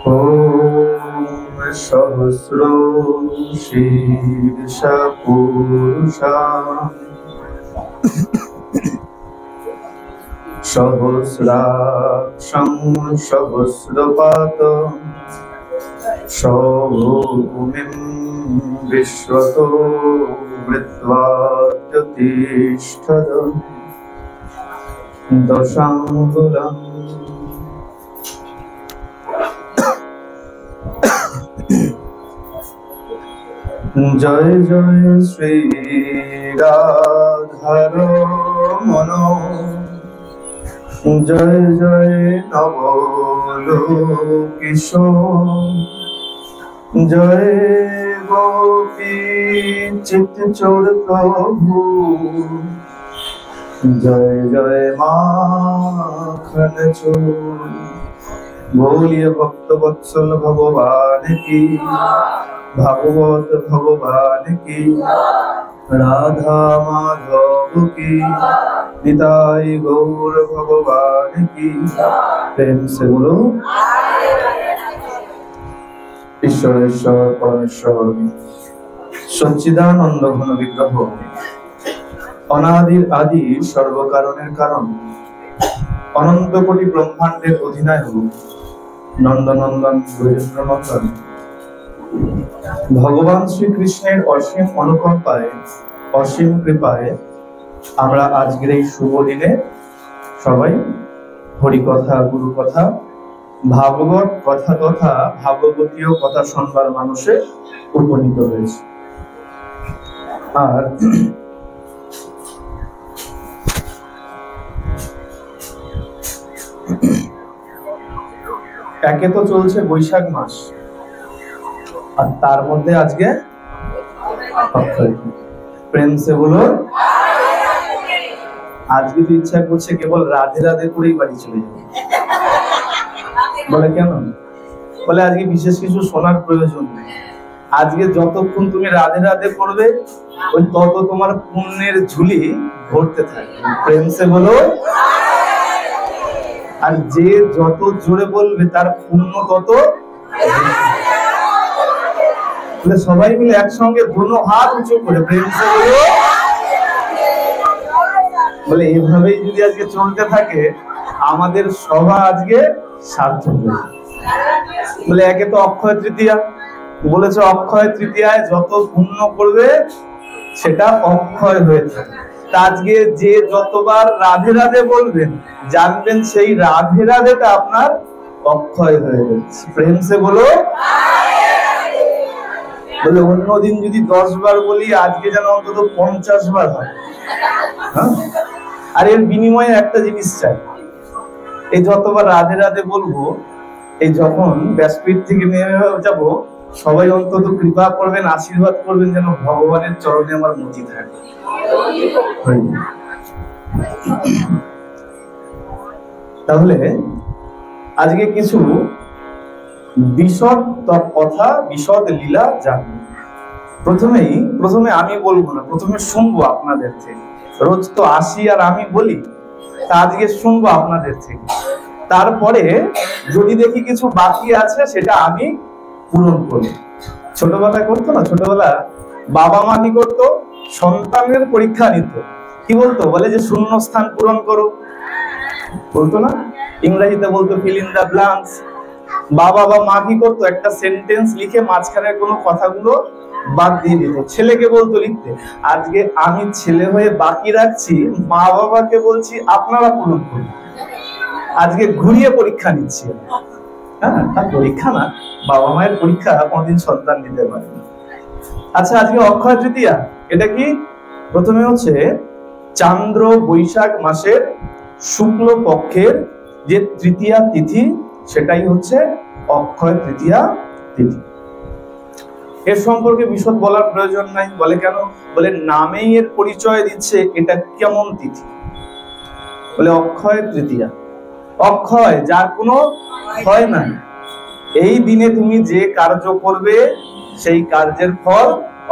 ওম সহস্র শীর্ষা পুরুষা সহস্রাক্ষং সহস্রপাদঃ সভূমিং বিশ্বতো মৃত্বা তিষ্ঠৎ দশাঙ্গুলম। জয় জয় শ্রী রাধারমণ, জয় জয় নবলোকেশ্বর, জয় গোপী চিত্তচোর প্রভু, জয় জয় মাখন চোর। बोलिए भक्त वत्सल भगवान की, भागवत भगवान की, राधा माधव की, निताई गौर भगवान की। प्रेम से बोलो ईश्वरेश्वर परमेश्वर सच्चिदानंद घन विग्रह, अनादिर आदि सर्वकारणेर कारण, अनंत कोटि ब्रह्मांडेर अधिनायक नंदनंदन ब्रजेंद्र नंदन भगवान श्री कृष्णेर असीम अनुकंपाय असीम कृपाय आमरा आजकेर এই শুভ দিনে সবাই হরি কথা, গুরু কথা, ভাগবত কথা তথা ভাগবতীয় কথা শুনবার মানুষে উপনীত হয়েছে। আর একে তো চলছে বৈশাখ মাস, আর তার মধ্যে আজকে প্রেম সে বলো। আজকে তো ইচ্ছা করছে কেবল রাধে রাধে করেই বাড়ি চলে যাবে। বলে কেন? বলে আজকে বিশেষ কিছু শোনার প্রয়োজন নেই, আজকে যতক্ষণ তুমি রাধে রাধে করবে ওই তত তোমার পুণ্যের ঝুলি ভরতে থাকবে। প্রেম সে বলো। আর যে যত জোরে বলবে তার পুণ্য তত। সবাই মিলে একসঙ্গে দোনো হাত উঁচু করে প্রেম সে বলো। বলে এইভাবেই যদি আজকে চলতে থাকে আমাদের সভা আজকে সার্থক হবে। বলে একে তো অক্ষয় তৃতীয়া বলেছে, অক্ষয় তৃতীয়ায় যত পুণ্য করবে সেটা অক্ষয় হয়ে থাকে। আজকে যে যতবার রাধে রাধে বলবেন জানবেন সেই রাধে রাধেটা আপনার অক্ষয় হয়ে যাচ্ছে। প্রেম সে বলো। বলে অন্যদিন যদি 10 বার বলি আজকে যেন অন্তত 50 বার হয়। আর এর বিনিময়ে একটা জিনিস চাই, এই যতবার রাধে রাধে বলবো, এই যখন ব্যাসপীঠ থেকে নেমে যাব সবাই অন্তত কৃপা করবেন, আশীর্বাদ করবেন যেন ভগবানের চরণে আমার মতি থাকে। তাহলে আজকে কিছু বিশদ কথা, বিশদ লীলা জানবো। প্রথমে আমি বলবো না, প্রথমে শুনবো আপনাদের থেকে। রোজ তো আসি আর আমি বলি, তা আজকে শুনবো আপনাদের থেকে। তারপরে যদি দেখি কিছু বাকি আছে সেটা আমি পূরণ করি। ছোটবেলায় করতো না, ছোটবেলা বাবা মা কি করতো, সন্তানের পরীক্ষা নিত। কি বলতো? বলে যে শূন্য স্থান পূরণ করো, বলতো না? ইংরেজিতে বলতো ফিল ইন দা ব্ল্যাঙ্কস। বাবা বা মা কি করতো, একটা সেন্টেন্স লিখে মাঝখানের কোনো কথাগুলো বাদ দিয়ে দিত। ছেলেকে বলতো লিখতে। আজকে আমি ছেলে হয়ে বাকি রাখছি, মা বাবাকে বলছি আপনারা পূরণ করুন। আজকে ঘুরিয়ে পরীক্ষা নিচ্ছি। হ্যাঁ, পরীক্ষা না, বাবা মায়ের পরীক্ষা কোনদিন সন্তান নিতে পারে না। আচ্ছা, আজকে অক্ষয় তৃতীয়া। এটা কি? প্রথমে হচ্ছে চান্দ্র বৈশাখ মাসের শুক্ল পক্ষের যে তৃতীয়া তিথি, সেটাই হচ্ছে অক্ষয় তৃতীয়া তিথি। এর সম্পর্কে বিশদ বলার প্রয়োজন নাই। বলে কেন? বলে নামেই এর পরিচয় দিচ্ছে এটা কেমন তিথি। বলে অক্ষয় তৃতীয়া, অক্ষয় যার কোনো ক্ষয় নাই। এই দিনে তুমি যে কার্য করবে সেই কার্যের ফল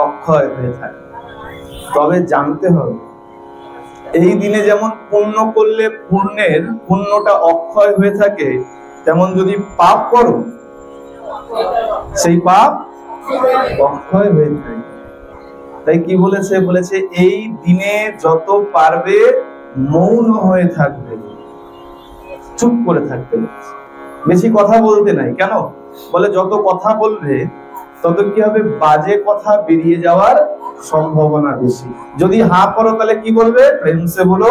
অক্ষয় হয়ে থাকে। তবে জানতে হবে এই দিনে যেমন পুণ্য করলে পুণ্যটা অক্ষয় হয়ে থাকে, তেমন যদি পাপ করো সেই পাপ অক্ষয় হয়ে থাকে। তাই কি বলেছে? বলেছে এই দিনে যত পারবে মৌন হয়ে থাকবে, চুপ করে থাকতে, বেশি কথা বলতে নাই। কেন? বলে যত কথা বলবে তত কি হবে? বাজে কথা বেরিয়ে যাওয়ার সম্ভাবনা বেশি। যদি হা করো তাহলে কি বলবে? প্রেম সে বলো।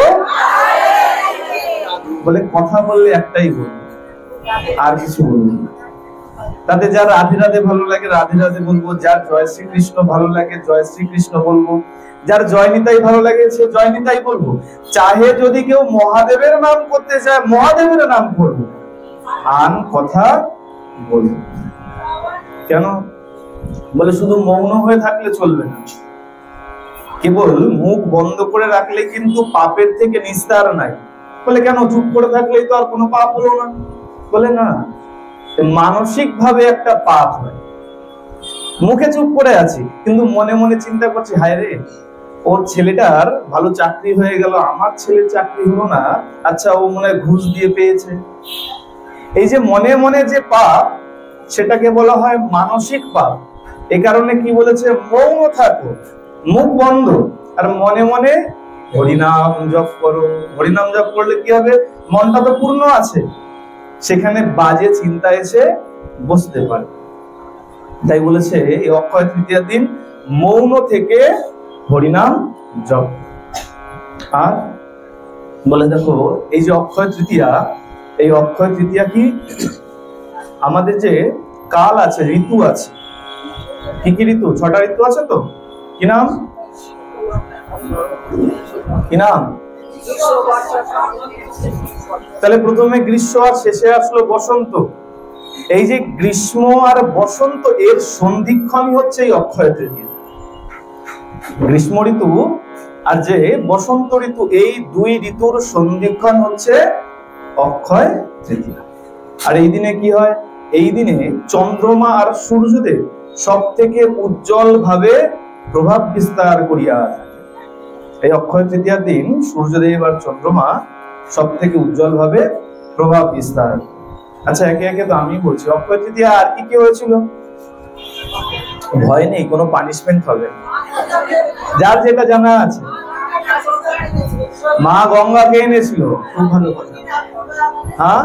বলে কথা বললে একটাই বলবে, আর কিছু বলবে না। তাতে যার রাধে রাধে ভালো লাগে রাধে রাধে বলবো, যার জয় শ্রীকৃষ্ণ ভালো লাগে জয় শ্রীকৃষ্ণ বলবো, যার জয় নিতাই ভালো লাগে সে জয় নিতাই বলবো। চাহে যদি কেউ মহাদেবের নাম করতে চায় মহাদেবের নাম করবো, আন কথা বলবো। কেন? বলে শুধু মৌন হয়ে থাকলে চলবে না, কেবল মুখ বন্ধ করে রাখলে কিন্তু পাপের থেকে নিস্তার নাই। বলে কেন? চুপ করে থাকলেই তো আর কোনো পাপ হলো না। বলে না, মানসিক ভাবে একটা পাপ হয়। মুখে চুপ করে আছি কিন্তু মনে মনে চিন্তা করছি, হায় রে ওর ছেলেটার ভালো চাকরি হয়ে গেল, আমার ছেলের চাকরি হলো না, আচ্ছা ও মনে হয় ঘুষ দিয়ে পেয়েছে। এই যে মনে মনে যে পাপ, সেটাকে বলা হয় মানসিক পাপ। এই কারণে কি বলেছে? মৌন থাকো, মুখ বন্ধ, আর মনে মনে হরিনাম জপ করো। হরিনাম জপ করলে কি হবে? মনটা তো পূর্ণ আছে, সেখানে বাজে চিন্তা এসে বসতে পারে। তাই বলেছে এই অক্ষয় তৃতীয়ার দিন মৌন থেকে হরিনাম জপ। আর বলে দেখো এই যে অক্ষয় তৃতীয়া, এই অক্ষয় তৃতীয়া কি? আমাদের যে কাল আছে, ঋতু আছে, কি কি ঋতু? 6টা ঋতু আছে তো। কি নাম? কি নাম? তাহলে প্রথমে গ্রীষ্ম আর শেষে আসলো বসন্ত। এই যে গ্রীষ্ম আর বসন্ত এর সন্ধিক্ষণই হচ্ছে এই অক্ষয় তৃতীয়া। গ্রীষ্ম ঋতু আর যে বসন্ত ঋতু, এই দুই ঋতুর সন্ধিক্ষণ হচ্ছে অক্ষয় তৃতীয়া। আর এই দিনে কি হয়? এই দিনে চন্দ্রমা আর সূর্যদেব সব থেকে উজ্জ্বল ভাবে প্রভাব বিস্তার করিয়া থাকে। এই অক্ষয় তৃতীয়ার দিন সূর্যদেব আর চন্দ্রমা সব থেকে উজ্জ্বল ভাবে প্রভাব বিস্তার। আচ্ছা একে একে তো আমি বলছি, অক্ষয় তৃতীয়া আর কি কি হয়েছিল? ভয় নেই, কোনো পানিশমেন্ট হবে, যার যেটা জানা আছে। মা গঙ্গাকে এনেছিল, খুব ভালো কথা। হ্যাঁ,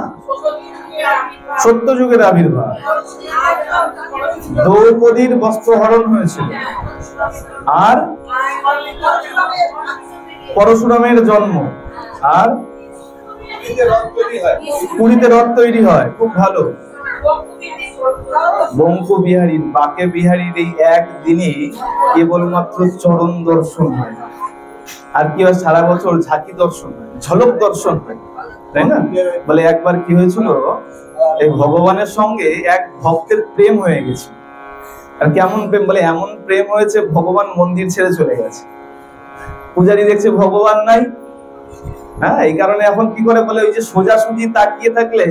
সত্যযুগের আবির্ভাব। দ্রৌপদীর বস্ত্রহরণ হয়েছিল, আর পরশুরামের জন্ম, আর পুরীতে রথ তৈরি হয়, খুব ভালো। বঙ্কু বিহারীর, বাকে বিহারীর এই একদিনে কেবলমাত্র চরণ দর্শন হয়, আর কি হয়? সারা বছর ঝাঁকি দর্শন হয়, ঝলক দর্শন হয়, তাই না? বলে একবার কি হয়েছিল, এই ভগবানের সঙ্গে এক ভক্তের প্রেম হয়ে গেছে। আর কেমন প্রেম? বলে এমন প্রেম হয়েছে ভগবান মন্দির ছেড়ে চলে গেছে। পূজারী দেখছে ভগবান নাই। হ্যাঁ, এই কারণে এখন কি করে? বলে ওই যে সোজাসুজি তাকিয়ে থাকলে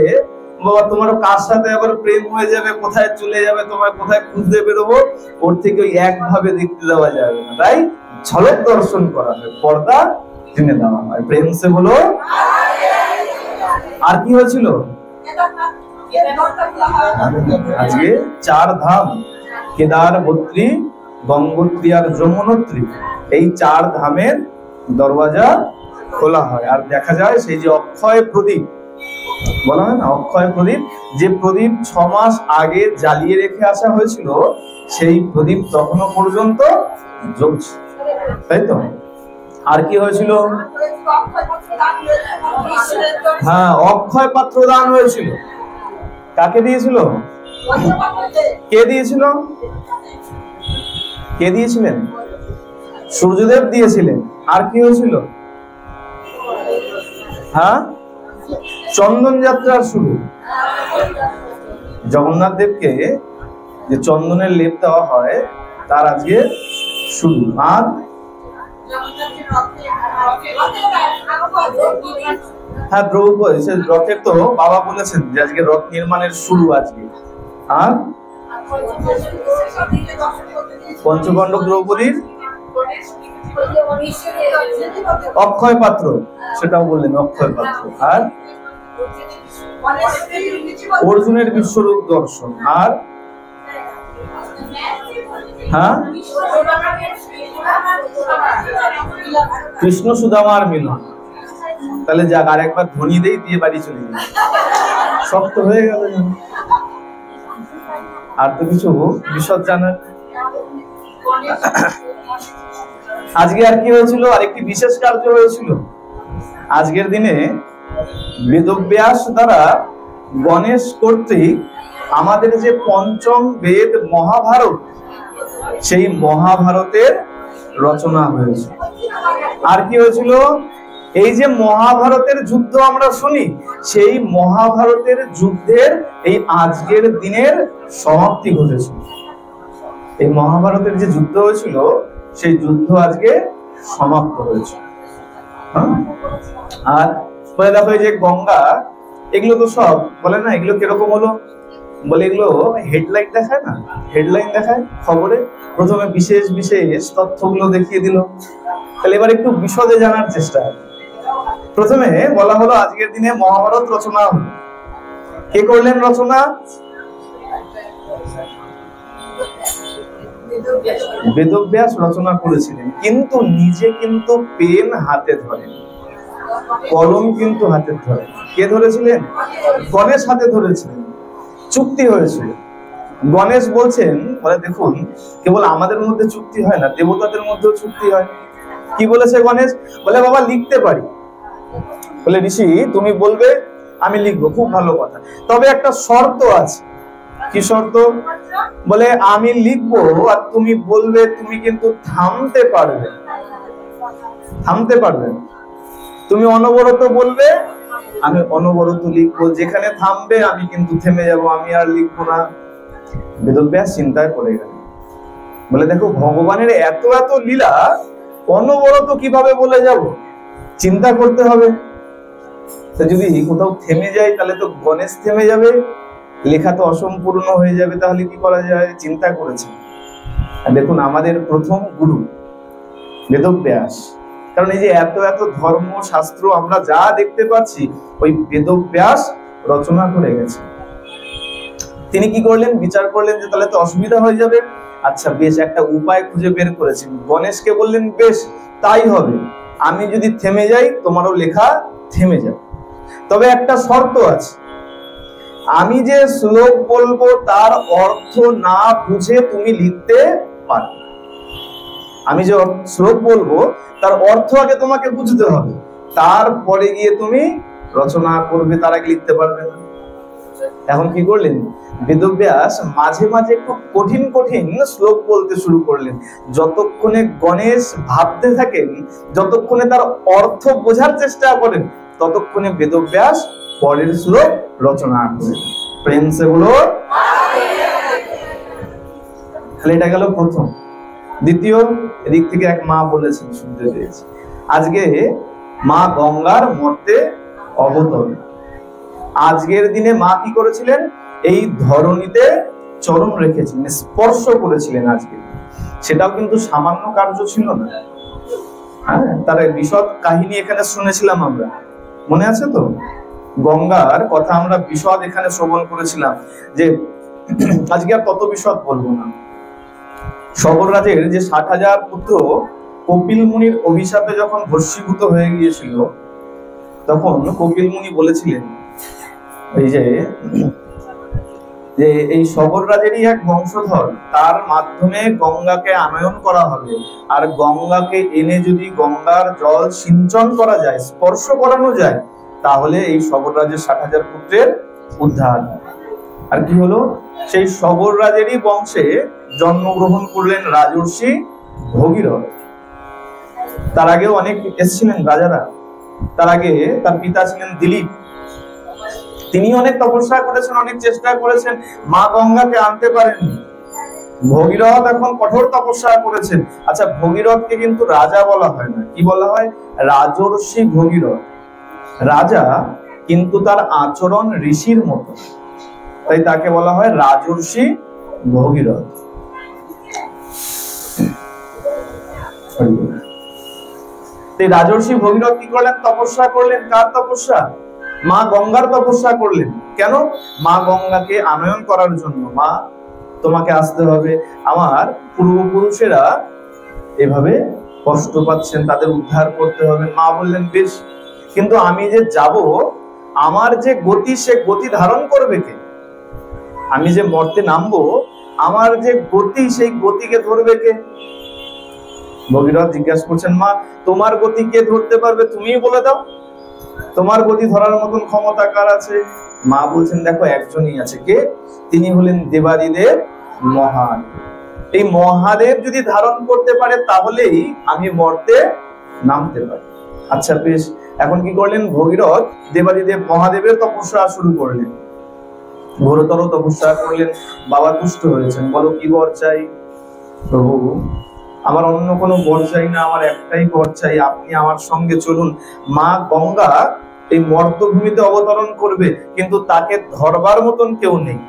বাবা তোমার কার সাথে আবার প্রেম হয়ে যাবে, কোথায় চলে যাবে, তোমার কোথায় খুঁজতে বেরোবো, ওর থেকে ওই একভাবে দেখতে দেওয়া যাবে না। তাই ঝলক দর্শন করা হয়, পর্দা টেনে দেওয়া হয়। প্রেম সে বলো। আর কি হয়েছিল? আজকে 4 ধাম, কেদার, বদ্রী, গঙ্গোত্রী আর যমুনোত্রী, এই 4 ধামের দরওয়াজা খোলা হয়। আর দেখা যায় সেই যে অক্ষয় প্রদীপ বলা হয় না, অক্ষয় প্রদীপ, যে প্রদীপ 6 মাস আগে জ্বালিয়ে রেখে আসা হয়েছিল, সেই প্রদীপ তখনও পর্যন্ত জ্বলছে, তাই তো? আর কি হয়েছিল? হ্যাঁ, অক্ষয় পাত্র দান হয়েছিল। কাকে দিয়েছিল? কে দিয়েছিল? কে দিয়েছিলেন? সূর্যদেব দিয়েছিলেন। আর কি হয়েছিল? হ্যাঁ, চন্দন যাত্রার শুরু। জগন্নাথ দেবকে যে চন্দনের লেপ দেওয়া হয়, তার আজকে শুরু। আর হ্যাঁ, দ্রৌপদী, সে রথের তো বাবা বলেছেন যে আজকে রথ নির্মাণের শুরু আজকে। আর পঞ্চপাণ্ডব দ্রৌপদীর অক্ষয় পাত্র, সেটাও বললেন অক্ষয় পাত্র। আর অর্জুনের বিশ্বরূপ দর্শন। আর হ্যাঁ, কৃষ্ণ সুদামার মিলন। তাহলে যাক, আর একবার ধ্বনি দেই, দিয়ে বাড়ি চলে যাই, শক্ত হয়ে গেল। আর তো কিছু বিশদ জানার। আজকে আর কি হয়েছিল, আরেকটি বিশেষ কার্য হয়েছিল। আজকের দিনে বেদব্যাস দ্বারা গণেশ কর্তৃক আমাদের যে পঞ্চম বেদ মহাভারত, সেই মহাভারতের রচনা হয়েছে। আর কি হয়েছিল, এই যে মহাভারতের যুদ্ধ আমরা শুনি, সেই মহাভারতের যুদ্ধের এই আজকের দিনের সমাপ্তি ঘটেছিল। এই মহাভারতের যে যুদ্ধ হয়েছিল, সেই যুদ্ধ আজকে সমাপ্ত হয়েছে। আর বলে দেখো, এই যে গঙ্গা, এগুলো তো সব বলে না, এগুলো কিরকম হলো বলে, এগুলো হেডলাইন দেখায় না, হেডলাইন দেখায় খবরে, প্রথমে বিশেষ বিশেষ তথ্যগুলো দেখিয়ে দিল। তাহলে এবার একটু বিশদে জানার চেষ্টা। প্রথমে বলা হলো আজকের দিনে মহাভারত রচনা হলো। কে করলেন রচনা? বেদব্যাস রচনা করেছিলেন, কিন্তু নিজে কিন্তু পেন হাতে ধরেন, কলম কিন্তু হাতে ধরেন। কে ধরেছিলেন? গণেশ হাতে ধরেছিলেন। চুক্তি হয়েছিল। গণেশ বলছেন, বলে দেখুন, কেবল আমাদের মধ্যে চুক্তি হয় না, দেবতাদের মধ্যেও চুক্তি হয়। কি বলেছে গণেশ? বলে বাবা লিখতে পারি। বলে ঋষি তুমি বলবে, আমি লিখবো, খুব ভালো কথা, তবে একটা শর্ত আছে। কি শর্ত? বলে আমি লিখবো আর তুমি বলবে, তুমি কিন্তু থামতে পারবে, থামতে পারবে। তুমি অনবরত বলবে, আমি অনবরত লিখবো, যেখানে থামবে আমি কিন্তু থেমে যাব, আমি আর লিখবো না। বেদব্যাস চিন্তায় পড়ে গেল। বলে দেখো, ভগবানের এত এত লীলা, অনবরত কিভাবে বলে যাব? চিন্তা করতে হবে। যদি কোথাও থেমে যায়, তাহলে তো গণেশ থেমে যাবে, লেখা তো অসম্পূর্ণ হয়ে যাবে। তাহলে কি করা যায়? চিন্তা করেছে। দেখুন, আমাদের প্রথম গুরু বেদব্যাস, কারণ এই যে এত এত ধর্ম শাস্ত্র আমরা যা দেখতে পাচ্ছি, ওই বেদব্যাস রচনা করে গেছে। তিনি কি করলেন? বিচার করলেন যে তাহলে তো অসুবিধা হয়ে যাবে। আচ্ছা বেশ, একটা উপায় খুঁজে বের করেছেন। গণেশকে বললেন, বেশ তাই হবে, আমি যদি থেমে যাই তোমারও লেখা থেমে যাবে, তবে একটা শর্ত আছে, আমি যে শ্লোক বলবো তার অর্থ না বুঝে তুমি লিখতে পারবে। আমি যে শ্লোক বলবো তার অর্থ আগে তোমাকে বুঝতে হবে, তারপরে গিয়ে তুমি রচনা করবে, তার আগে লিখতে পারবে না। এখন কি করলেন? বেদব্যাস মাঝে মাঝে একটু কঠিন কঠিন শ্লোক বলতে শুরু করলেন। যতক্ষণে গণেশ ভাবতে থাকেন, যতক্ষণে তার অর্থ বোঝার চেষ্টা করেন, ততক্ষণে বেদব্যাস পরের শ্লোক রচনা করেন। প্রেম সে বলো। তাহলে এটা গেল প্রথম। দ্বিতীয়, এদিক থেকে এক মা বলেছেন, শুনতে পেয়েছি, আজকে মা গঙ্গার মর্তে অবতরণ। আজকের দিনে মা কি করেছিলেন? এই ধরণীতে চরণ রেখেছিলেন, স্পর্শ করেছিলেন আজকে। সেটাও কিন্তু সামান্য কার্য ছিল না। হ্যাঁ, তার বিশদ কাহিনী এখানে শুনেছিলাম আমরা, মনে আছে তো? গঙ্গার কথা আমরা বিশদ এখানে শ্রবণ করেছিলাম। যে আজকে আর তত বিশদ বলবো না। সবর রাজের যে 60,000 পুত্র কপিল মুনির অভিশাপে যখন ভস্মীভূত হয়ে গিয়েছিল, তখন কপিল মুনি বলেছিলেন এই যে এই সবর রাজেরই এক বংশধর, তার মাধ্যমে গঙ্গাকে আনয়ন করা হবে, আর গঙ্গাকে এনে যদি গঙ্গার জল সিঞ্চন করা যায়, স্পর্শ করানো যায়, তাহলে এই সবর রাজের 60,000 পুত্রের উদ্ধার। আর কি হলো? সেই সবর রাজেরই বংশে জন্মগ্রহণ করলেন রাজর্ষি ভগীরথ। তার আগেও অনেক এসেছিলেন রাজারা। তার আগে তার পিতা ছিলেন দিলীপ, তিনি অনেক তপস্যা করেছেন, অনেক চেষ্টা করেছেন, মা গঙ্গাকে আনতে পারেননি। ভগীরথ এখন কঠোর তপস্যা করেছেন। আচ্ছা, ভগীরথকে কিন্তু রাজা বলা হয় না, কি বলা হয়? রাজর্ষি ভগীরথ। রাজা, কিন্তু তার আচরণ ঋষির মতো, তাই তাকে বলা হয় রাজর্ষি ভগীরথ। রাজর্ষি ভগীরথ কি করলেন? তপস্যা করলেন। কার তপস্যা? মা গঙ্গার তপস্যা করলেন। কেন? মা গঙ্গাকে আনয়ন করার জন্য। মা তোমাকে আসতে হবে। আমার পূর্বপুরুষেরা এভাবে কষ্ট পাচ্ছেন, তাদের উদ্ধার করতে হবে। মা বললেন বেশ, কিন্তু আমি যে যাব, আমার যে গতি, সে গতি ধারণ করবে কে? আমি যে মর্তে নামবো, আমার যে গতি, সেই গতিকে ধরবে কে? ভগীরথ জিজ্ঞাসা করছেন, মা তোমার গতি কে ধরতে পারবে? তুমিই বলে দাও, তোমার গতি ধরার মতন ক্ষমতা কার আছে? মা বলছেন, দেখো একজনই আছে। কে? তিনি হলেন দেবাদিদেব মহাদেব। এই মহাদেব যদি ধারণ করতে পারে, তাহলেই আমি মর্তে নামতে পারি। আচ্ছা বেশ, এখন কি করলেন ভগীরথ? দেবাদিদেব মহাদেবের তপস্যা শুরু করলেন, ঘোরতর তপস্যা করলেন। বাবা তুষ্ট হয়েছেন। বলো কি বর চাই? প্রভু, আমার অন্য কোনো বর চাই না, আমার একটাই বর চাই, আপনি আমার সঙ্গে চলুন। মা গঙ্গা এই মর্তভূমিতে অবতরণ করবে, কিন্তু তাকে ধরবার মতন কেউ নেই,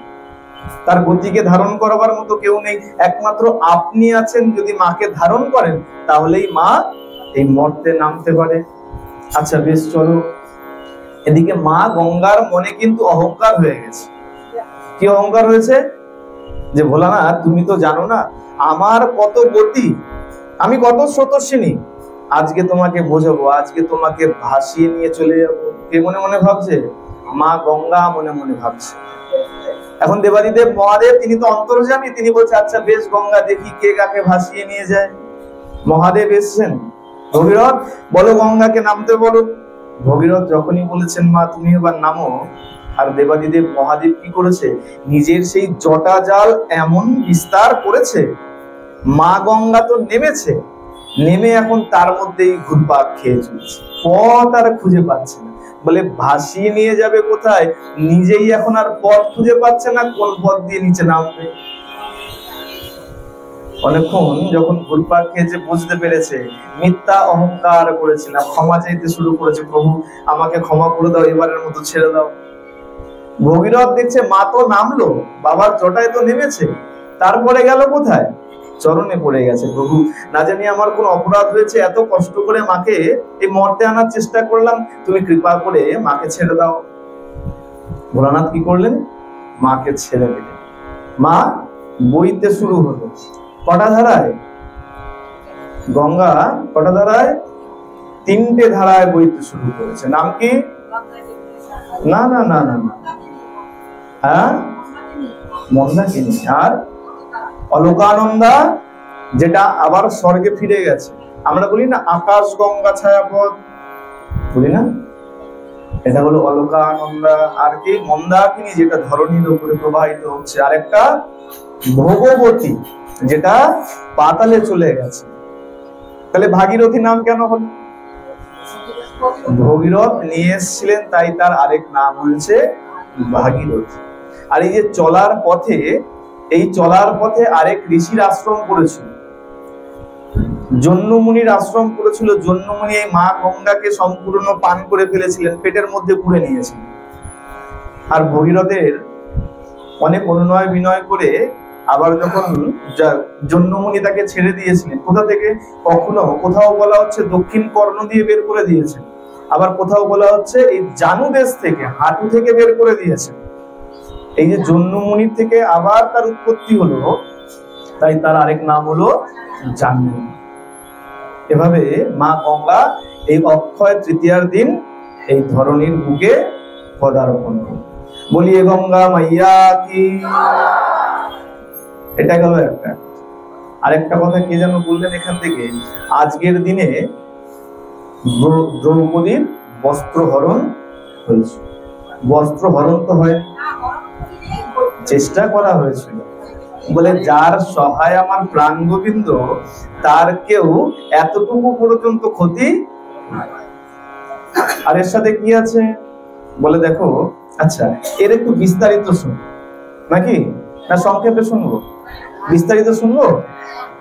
তার গতিকে ধারণ করবার মতো কেউ নেই, একমাত্র আপনি আছেন। যদি মাকে ধারণ করেন, তাহলেই মা এই মর্তে নামতে পারে। আচ্ছা বেশ, চলো। এদিকে মা গঙ্গার মনে কিন্তু অহংকার হয়ে গেছে। কি অহংকার হয়েছে? যে ভোলানাথ, তুমি তো জানো না আমার কত গতি, আমি কত স্রোতস্বিনী, আজকে তোমাকে বোঝাবো, আজকে তোমাকে ভাসিয়ে নিয়ে চলে যাবো। কে মনে মনে ভাবছে? মা গঙ্গা মনে মনে ভাবছে। এখন দেবাদিদেব মহাদেব, তিনি তো অন্তর্যামী, তিনি বলছে, আচ্ছা বেশ গঙ্গা, দেখি কে কাকে ভাসিয়ে নিয়ে যায়। মহাদেব এসছেন, ভগীরথ বলো গঙ্গাকে নামতে বলো। ভগীরথ যখনই বলেছেন, মা তুমি এবার নামো, আর দেবাদিদেব মহাদেব কি করেছে? নিজের সেই জটা জাল এমন বিস্তার করেছে, মা গঙ্গা তো নেমেছে, নেমে এখন তার মধ্যেই ঘুরপাক খেয়ে চলছে, পথ আর খুঁজে পাচ্ছে না। বলে ভাসিয়ে নিয়ে যাবে কোথায়? নিজেই এখন আর পথ খুঁজে পাচ্ছে না, কোন পথ দিয়ে নিচে নামবে। অনেকক্ষণ যখন ঘুরপাক খেয়েছে, বুঝতে পেরেছে মিথ্যা অহংকার করেছিলাম, ক্ষমা চাইতে শুরু করেছে, প্রভু আমাকে ক্ষমা করে দাও, এবারের মতো ছেড়ে দাও। ভগীরথ দেখছে মা তো নামলো, বাবার জটায় তো নেমেছে, তারপরে গেল কোথায়? চরণে পড়ে গেছে। প্রভু, না জানি আমার কোন অপরাধ হয়েছে, এত কষ্ট করে মাকে এই মর্তে আনার চেষ্টা করলাম, তুমি কৃপা করে মাকে ছেড়ে দাও। ভোলানাথ কি করলেন? মাকে ছেড়ে দিলেন। মা বইতে শুরু হলো। কটা ধারায়? গঙ্গা কটা ধারায়? 3টে ধারায় বইতে শুরু করেছে। নাম কি? না না না না না, হ্যাঁ মন্দাকিনী আর অলোকানন্দা, যেটা আবার স্বর্গে ফিরে গেছে। আমরা বলি না আকাশ গঙ্গা ছায়াপথ, বলি না? এটা হলো অলোকানন্দা। আর কি? মন্দাকিনী, যেটা ধরণীর উপরে প্রবাহিত হচ্ছে। আর একটা ভগবতী, যেটা পাতালে চলে গেছে। তাহলে ভাগীরথী নাম কেন হলো? ভগীরথ নিয়ে এসেছিলেন, তাই তার আরেক নাম হয়েছে ভাগীরথী। আর এই যে চলার পথে, এই চলার পথে আরেক ঋষির আশ্রম করেছিল, জন্যমুনির আশ্রম করেছিল। জন্যমুনি এই মা গঙ্গাকে সম্পূর্ণ পান করে ফেলেছিলেন, পেটের মধ্যে পুরে নিয়েছিলেন। আর ভগীরথের অনেক অনুনয় বিনয় করে আবার যখন জন্যমুনি তাকে ছেড়ে দিয়েছিলেন, কোথা থেকে? কখনো কোথাও বলা হচ্ছে দক্ষিণ কর্ণ দিয়ে বের করে দিয়েছেন, আবার কোথাও বলা হচ্ছে এই জানু দেশ থেকে, হাঁটু থেকে বের করে দিয়েছেন। এই যে জন্যমুনির থেকে আবার তার উৎপত্তি হলো, তাই তার আরেক নাম হলো জানু। এভাবে মা গঙ্গা এই অক্ষয় তৃতীয়ার দিন এই ধরণীর বুকে পদার্পণ করল। বলিয়ে গঙ্গা মাইয়া কি। এটা গেল একটা। আরেকটা কথা কে যেন বললেন এখান থেকে, আজকের দিনে দ্রৌপদীর বস্ত্রহরণ হয়েছে। বস্ত্রহরণ তো হয়, চেষ্টা করা হয়েছিল। বলে যার সহায় আমার প্রাণ গোবিন্দ, তার কেউ এতটুকু পর্যন্ত ক্ষতি। আর এর সাথে কি আছে বলে দেখো। আচ্ছা, এর একটু বিস্তারিত শুন, নাকি না সংক্ষেপে শুনবো? বিস্তারিত শুনবো।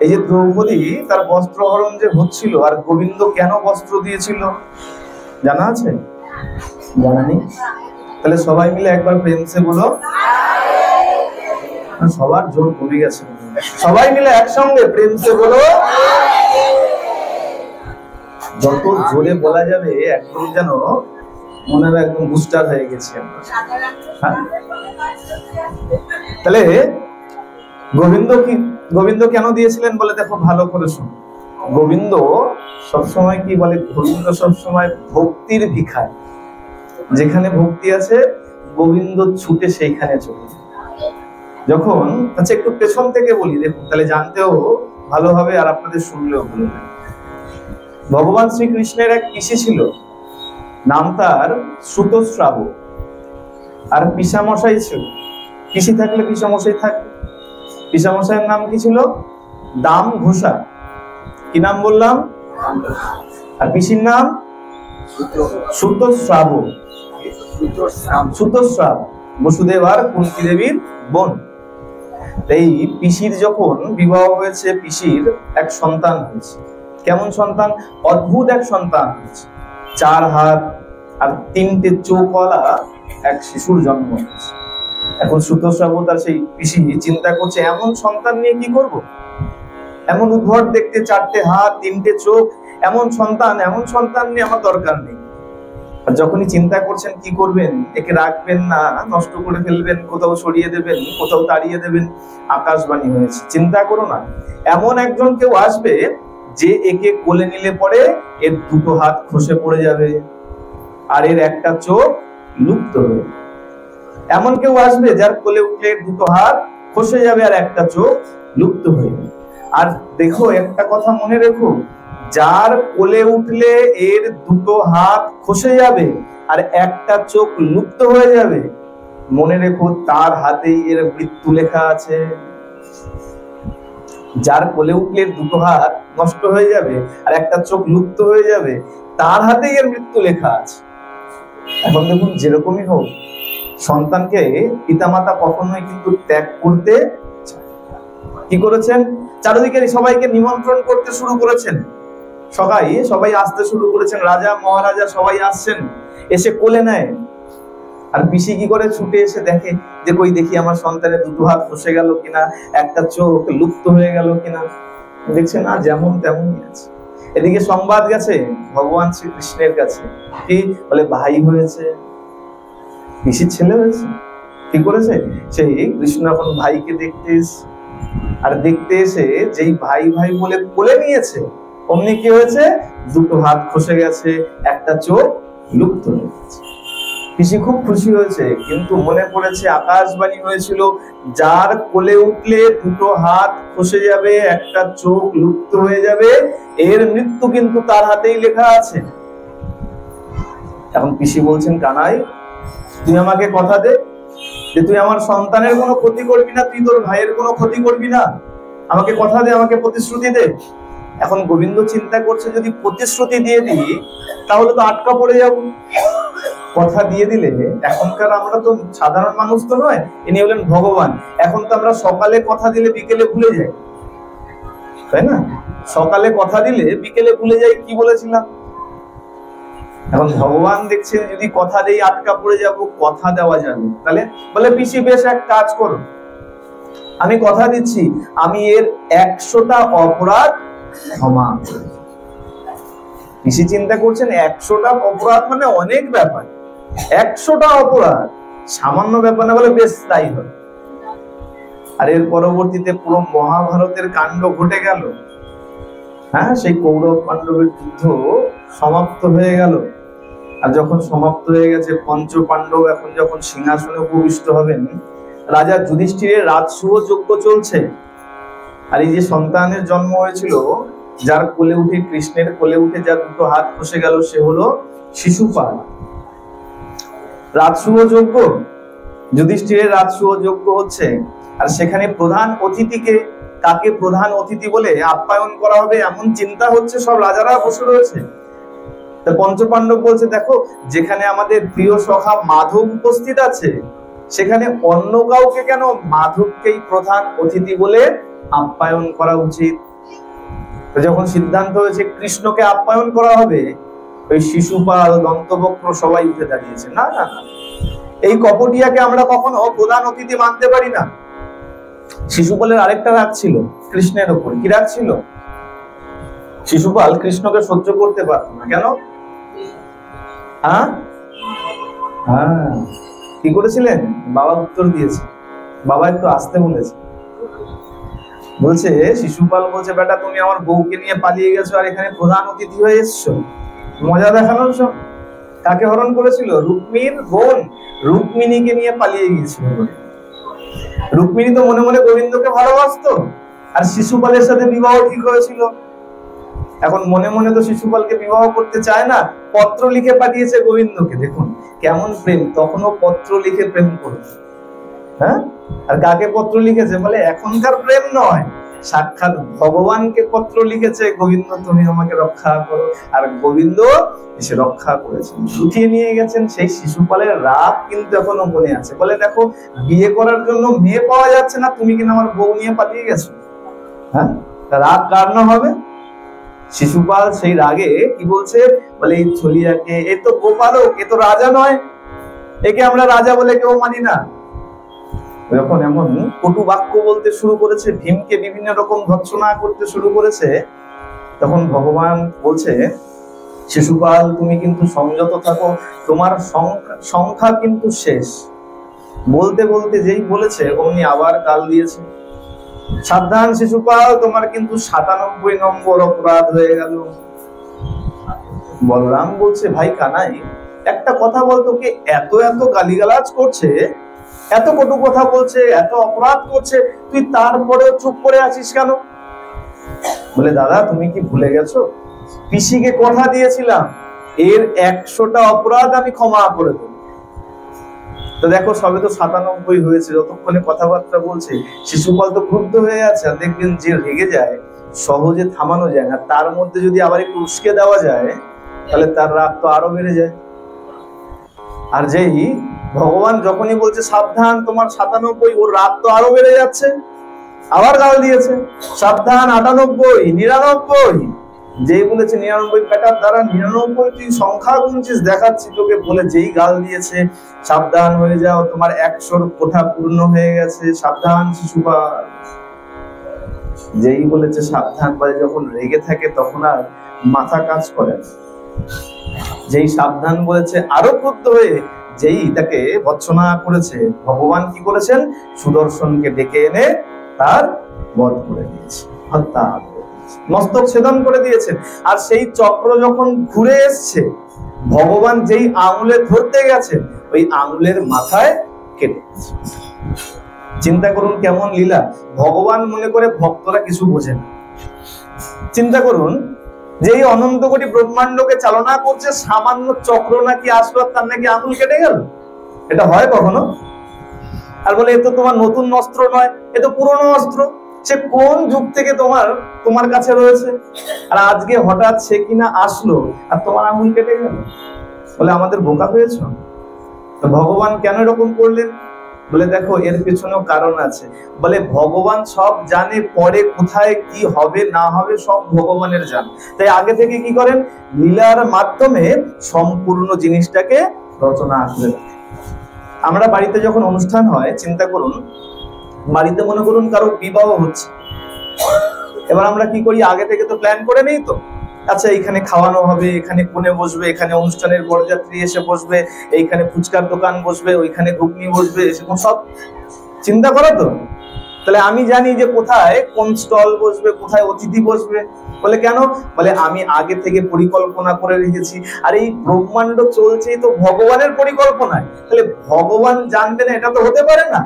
এই যে দ্রৌপদী তার বস্ত্রহরণ যে হচ্ছিল, আর গোবিন্দ কেন বস্ত্র দিয়েছিল জানা আছে? জানা নেই? তাহলে সবাই মিলে একবার প্রেমসে বলো। সবার জোর কমে গেছে, সবাই মিলে একসঙ্গে প্রেমসে বলো। যত জোরে বলা যাবে একদম যেন মনে হয় একদম বুস্টার হয়ে গেছে আমরা। তাহলে গোবিন্দ কেন দিয়েছিলেন বলে দেখো ভালো করে শোনো। গোবিন্দ সবসময় কি বলে, গোবিন্দ সবসময় ভক্তির ভিখারি। যেখানে ভক্তি আছে গোবিন্দ ছুটে সেইখানে চলে যায়। যখন আচ্ছা একটু পেছন থেকে বলি দেখুন, তাহলে জানতেও ভালো হবে আর আপনাদের শুনলেও ভালো হবে। ভগবান শ্রীকৃষ্ণের এক পিসি ছিল, নাম তার সুতস্রাব, আর পিসামশাই ছিল। পিসি থাকলে পিসামশাই থাকবে। পিসামশাইয়ের নাম কি ছিল? দাম ঘোষা। কি নাম বললাম? আর পিসির নাম সুতস্রাব। সুতস্রাব বসুদেব আর কুন্তী দেবীর বোন। এই পিসির যখন বিবাহ হয়েছে, পিসির এক সন্তান হয়েছে। কেমন সন্তান? অদ্ভুত এক সন্তান হয়েছে। 4 হাত আর 3টে চোখওয়ালা এক শিশুর জন্ম হয়েছে। এখন সুতস্রাব তার সেই পিসি চিন্তা করছে, এমন সন্তান নিয়ে কি করব? এমন উদ্ভট দেখতে, 4টে হাত 3টে চোখ, এমন সন্তান নিয়ে আমার দরকার নেই। আর যখনই চিন্তা করছেন কি করবেন, একে রাখবেন না নষ্ট করে ফেলবেন, কোথাও সরিয়ে দেবেন, কোথাও তাড়িয়ে দেবেন, আকাশবাণী হয়েছে, চিন্তা করো না, এমন একজন কেউ আসবে যে একে কোলে নিলে পরে এর 2টো হাত খসে পড়ে যাবে আর এর একটা চোখ লুপ্ত হয়ে যাবে। এমন কেউ আসবে যার কোলে উঠলে 2টো হাত খসে যাবে আর একটা চোখ লুপ্ত হয়ে যাবে। আর দেখো একটা কথা মনে রেখো, যার কোলে উঠলে এর 2টো হাত খসে যাবে আর একটা চোখ লুপ্ত হয়ে যাবে, মনে রেখো তার হাতেই এর মৃত্যু লেখা আছে। যার কোলে উঠলে 2টো হাত নষ্ট হয়ে যাবে আর একটা চোখ লুপ্ত হয়ে যাবে, তার হাতেই এর মৃত্যু লেখা আছে। এখন দেখুন, যেরকমই হোক, সন্তানকে পিতামাতা কখনোই কিন্তু ত্যাগ করতে কি করেছেন, চারিদিকে সবাইকে নিমন্ত্রণ করতে শুরু করেছেন। সবাই আসতে শুরু করেছেন, রাজা মহারাজা সবাই আসছেন, এসে কোলে নেয়। আর পিসি কি করে, ছুটে এসে দেখে যে কই দেখি আমার সন্তানের 2টো হাত খসে গেল কিনা, একটা চোখ লুপ্ত হয়ে গেল কিনা। দেখছে না, যেমন তেমনই আছে। এদিকে সংবাদ গেছে ভগবান শ্রীকৃষ্ণের কাছে, কি বলে, ভাই হয়েছে, পিসির ছেলে হয়েছে। কি করেছে, সেই কৃষ্ণ এখন ভাইকে দেখতে এসে, আর দেখতে এসে যেই ভাই ভাই বলে কোলে নিয়েছে, অমনি কি হয়েছে, 2টো হাত খসে গেছে, একটা চোখ লুপ্ত হয়ে গেছে। পিসি খুব খুশি হয়েছে, কিন্তু মনে পড়েছে আকাশবাণী হয়েছিল, যার কোলে উঠলে 2টো হাত খসে যাবে, একটা চোখ লুপ্ত হয়ে যাবে, এর মৃত্যু কিন্তু তার হাতেই লেখা আছে। এখন পিসি বলছেন, কানাই তুই আমাকে কথা দে যে তুই আমার সন্তানের কোনো ক্ষতি করবি না, তুই তোর ভাইয়ের কোনো ক্ষতি করবি না, আমাকে কথা দে, আমাকে প্রতিশ্রুতি দে। এখন গোবিন্দ চিন্তা করছে, যদি প্রতিশ্রুতি দিয়ে দিই তাহলে তো আটকা পড়ে যাব। কথা দিয়ে দিলে, এখনকার আমরা তো সাধারণ মানুষ তো নয়, ইনি হলেন ভগবান। এখন তো আমরা সকালে কথা দিলে বিকেলে ভুলে যাই, তাই না? সকালে কথা দিলে বিকেলে ভুলে যাই কি বলেছিলাম। এখন ভগবান দেখছেন, যদি কথা দেই আটকা পড়ে যাব, কথা দেওয়া যাবে। তাহলে বলে, পিসি বেশ এক কাজ করো, আমি কথা দিচ্ছি আমি এর 100টা অপরাধ ক্ষমা করব। পিসি চিন্তা করছেন 100টা অপরাধ মানে অনেক ব্যাপার, 100টা অপরাধ সামান্য ব্যাপার না, বলে বেশ তাই হয়। আর এর পরবর্তীতে পুরো মহাভারতের কাণ্ড ঘটে গেল। হ্যাঁ, সেই কৌরব পাণ্ডবের যুদ্ধ সমাপ্ত হয়ে গেল। আর যখন সমাপ্ত হয়ে গেছে, পঞ্চপাণ্ডব এখন যখন সিংহাসনে উপবিষ্ট হবেন, রাজা যুধিষ্ঠিরের রাজসূহ যজ্ঞ চলছে। আর এই যে সন্তানের জন্ম হয়েছিল, যার কোলে উঠে, কৃষ্ণের কোলে উঠে যার 2টো হাত খসে গেল, সে হলো শিশুপাল। রাজসূহ যজ্ঞ, যুধিষ্ঠিরের রাজসূহ যজ্ঞ হচ্ছে, আর সেখানে প্রধান অতিথিকে, কাকে প্রধান অতিথি বলে আপ্যায়ন করা হবে এমন চিন্তা হচ্ছে, সব রাজারা বসে রয়েছে। পঞ্চপাণ্ডব বলছে, দেখো যেখানে আমাদের প্রিয় সখা মাধব উপস্থিত আছে, সেখানে অন্য কাউকে কেন, মাধবকেই প্রধান অতিথি বলে আপ্যায়ন করা উচিত। যখন সিদ্ধান্ত হয়েছে কৃষ্ণকে আপ্যায়ন করা হবে, ওই শিশুপাল, দন্তবক্র সবাই উঠে দাঁড়িয়েছে, না না না, এই কপটিয়াকে আমরা কখনো প্রধান অতিথি মানতে পারি না। শিশুপালের আরেকটা রাগ ছিল কৃষ্ণের উপর। কি রাগ ছিল? শিশুপাল কৃষ্ণকে সহ্য করতে পারত না। কেন? কি করেছিলেন? বাবা উত্তর দিয়েছে, বাবা একটু আসতে বলেছে। বলছে শিশুপাল বলছে, বেটা তুমি আমার বউকে নিয়ে পালিয়ে গেছো আর এখানে প্রধান অতিথি হয়ে এসছো মজা দেখানোর জন্য। কাকে হরণ করেছিল? রুক্মির বোন রুক্মিণীকে নিয়ে পালিয়ে গিয়েছিল। রুক্মিণী তো মনে মনে গোবিন্দকে ভালোবাসতো, আর শিশুপালের সাথে বিবাহ ঠিক হয়েছিল। এখন মনে মনে তো শিশুপালকে বিবাহ করতে চায় না, পত্র লিখে পাঠিয়েছে গোবিন্দকে। দেখুন কেমন প্রেম, তখনও পত্র লিখে প্রেম করছে। হ্যাঁ, আর কাকে পত্র লিখেছে? বলে এখনকার প্রেম নয়, সাক্ষাৎ ভগবানকে পত্র লিখেছে, গোবিন্দ তুমি আমাকে রক্ষা করো। আর গোবিন্দ এসে রক্ষা করেছেন, উঠিয়ে নিয়ে গেছেন। সেই শিশুপালের রাগ কিন্তু এখনো মনে আছে। বলে দেখো, বিয়ে করার জন্য মেয়ে পাওয়া যাচ্ছে না, তুমি কিনা আমার বউ নিয়ে পালিয়ে গেছো। হ্যাঁ, রাগ কার না হবে? শিশুপাল সেই রাগে কি বলছে? বলে এই ছলিয়াকে, এ তো গোপালক, এ তো রাজা নয়, একে আমরা রাজা বলে কেউ মানি না। যখন এমন কটু বাক্য বলতে শুরু করেছে, ভীমকে বিভিন্ন রকম ভৎসনা করতে শুরু করেছে, তখন ভগবান বলছে, শিশুপাল তুমি কিন্তু সংযত থাকো, তোমার সংখ্যা কিন্তু শেষ। বলতে বলতে যেই বলেছে অমনি আবার গাল দিয়েছে, সাবধান শিশুপাল, তোমার কিন্তু 97 নম্বর অপরাধ হয়ে গেল। বলরাম বলছে, ভাই কানাই একটা কথা বলতো, কি এত এত গালিগালাজ করছে, এত কটু কথা বলছে, এত অপরাধ করছে, তুই তারপরেও চুপ করে আছিস কেন? বলে দাদা তুমি কি ভুলে গেছো, পিসিকে কথা দিয়েছিলাম এর 100টা অপরাধ আমি ক্ষমা করে দেব। তো দেখো সবে তো 97 হয়েছে, যতক্ষণে কথাবার্তা বলছে। শিশুপাল তো ক্রুদ্ধ হয়ে আছে, আর দেখবেন যে রেগে যায় সহজে থামানো যায় না, তার মধ্যে যদি আবার একটু উস্কে দেওয়া যায় তাহলে তার রাগ তো আরো বেড়ে যায়। আর যেই ভগবান যখনই বলছে সাবধান তোমার 97, ওর রাগ তো আরো বেড়ে যাচ্ছে, আবার গাল দিয়েছে, সাবধান 98, 99। যেই বলেছে 99, বেটার দ্বারা 99 তুই সংখ্যা গুনছিস, দেখাচ্ছি তোকে, বলে যেই গাল দিয়েছে, সাবধান হয়ে যাও তোমার 100র কোঠা পূর্ণ হয়ে গেছে, সাবধান শিশুপাল। যেই বলেছে সাবধান, বলে যখন রেগে থাকে তখন আর মাথা কাজ করে। যেই সাবধান বলেছে আরো ক্রুদ্ধ হয়ে যেই তাকে ভৎসনা করেছে, ভগবান কি করেছেন? সুদর্শনকে ডেকে এনে তার বধ করে দিয়েছে, হত্যা মস্তক ছেদন করে দিয়েছেন। আর সেই চক্র যখন ঘুরে এসছে, ভগবান যেই আঙুলে ধরতে গেছেন, ওই আঙুলের মাথায় কেটে গেছে। চিন্তা করুন কেমন লীলা। ভগবান মনে করে ভক্তরা কিছু বোঝে না। চিন্তা করুন, যেই অনন্ত কোটি ব্রহ্মাণ্ডকে চালনা করছে, সামান্য চক্র নাকি আসলো, তার নাকি আঙুল কেটে গেল? এটা হয় কখনো? আর বলে এ তো তোমার নতুন অস্ত্র নয়, এ তো পুরনো অস্ত্র, সে কোন যুগ থেকে তোমার কাছে রয়েছে, আর আজকে হঠাৎ সে কিনা আসলো আর তোমার আঙুল কেটে গেল। বলে আমাদের বোকা হয়েছ? তো ভগবান কেন এরকম করলেন? বলে দেখো এর পেছনেও কারণ আছে। বলে ভগবান সব জানে, পরে কোথায় কি হবে না হবে সব ভগবানের জান। তাই আগে থেকে কি করেন? লীলার মাধ্যমে সম্পূর্ণ জিনিসটাকে রচনা করে রাখেন। আমরা বাড়িতে যখন অনুষ্ঠান হয়, চিন্তা করুন, বাড়িতে মনে করুন কারো বিবাহ হচ্ছে, এবার আমরা কি করি? আগে থেকে তো প্ল্যান করে নেই তো, আচ্ছা এইখানে খাওয়ানো হবে, এখানে কোণে বসবে, এখানে অনুষ্ঠানের বরযাত্রী এসে বসবে, এইখানে ফুচকার দোকান বসবে, ওইখানে ঘুগনি বসবে, এরকম সব চিন্তা করো তো। তাহলে আমি জানি যে কোথায় কোন স্টল বসবে, কোথায় অতিথি বসবে। বলে কেন? বলে আমি আগে থেকে পরিকল্পনা করে রেখেছি। আর এই ব্রহ্মাণ্ড চলছেই তো ভগবানের পরিকল্পনায়, তাহলে ভগবান জানবে না? এটা তো হতে পারে না।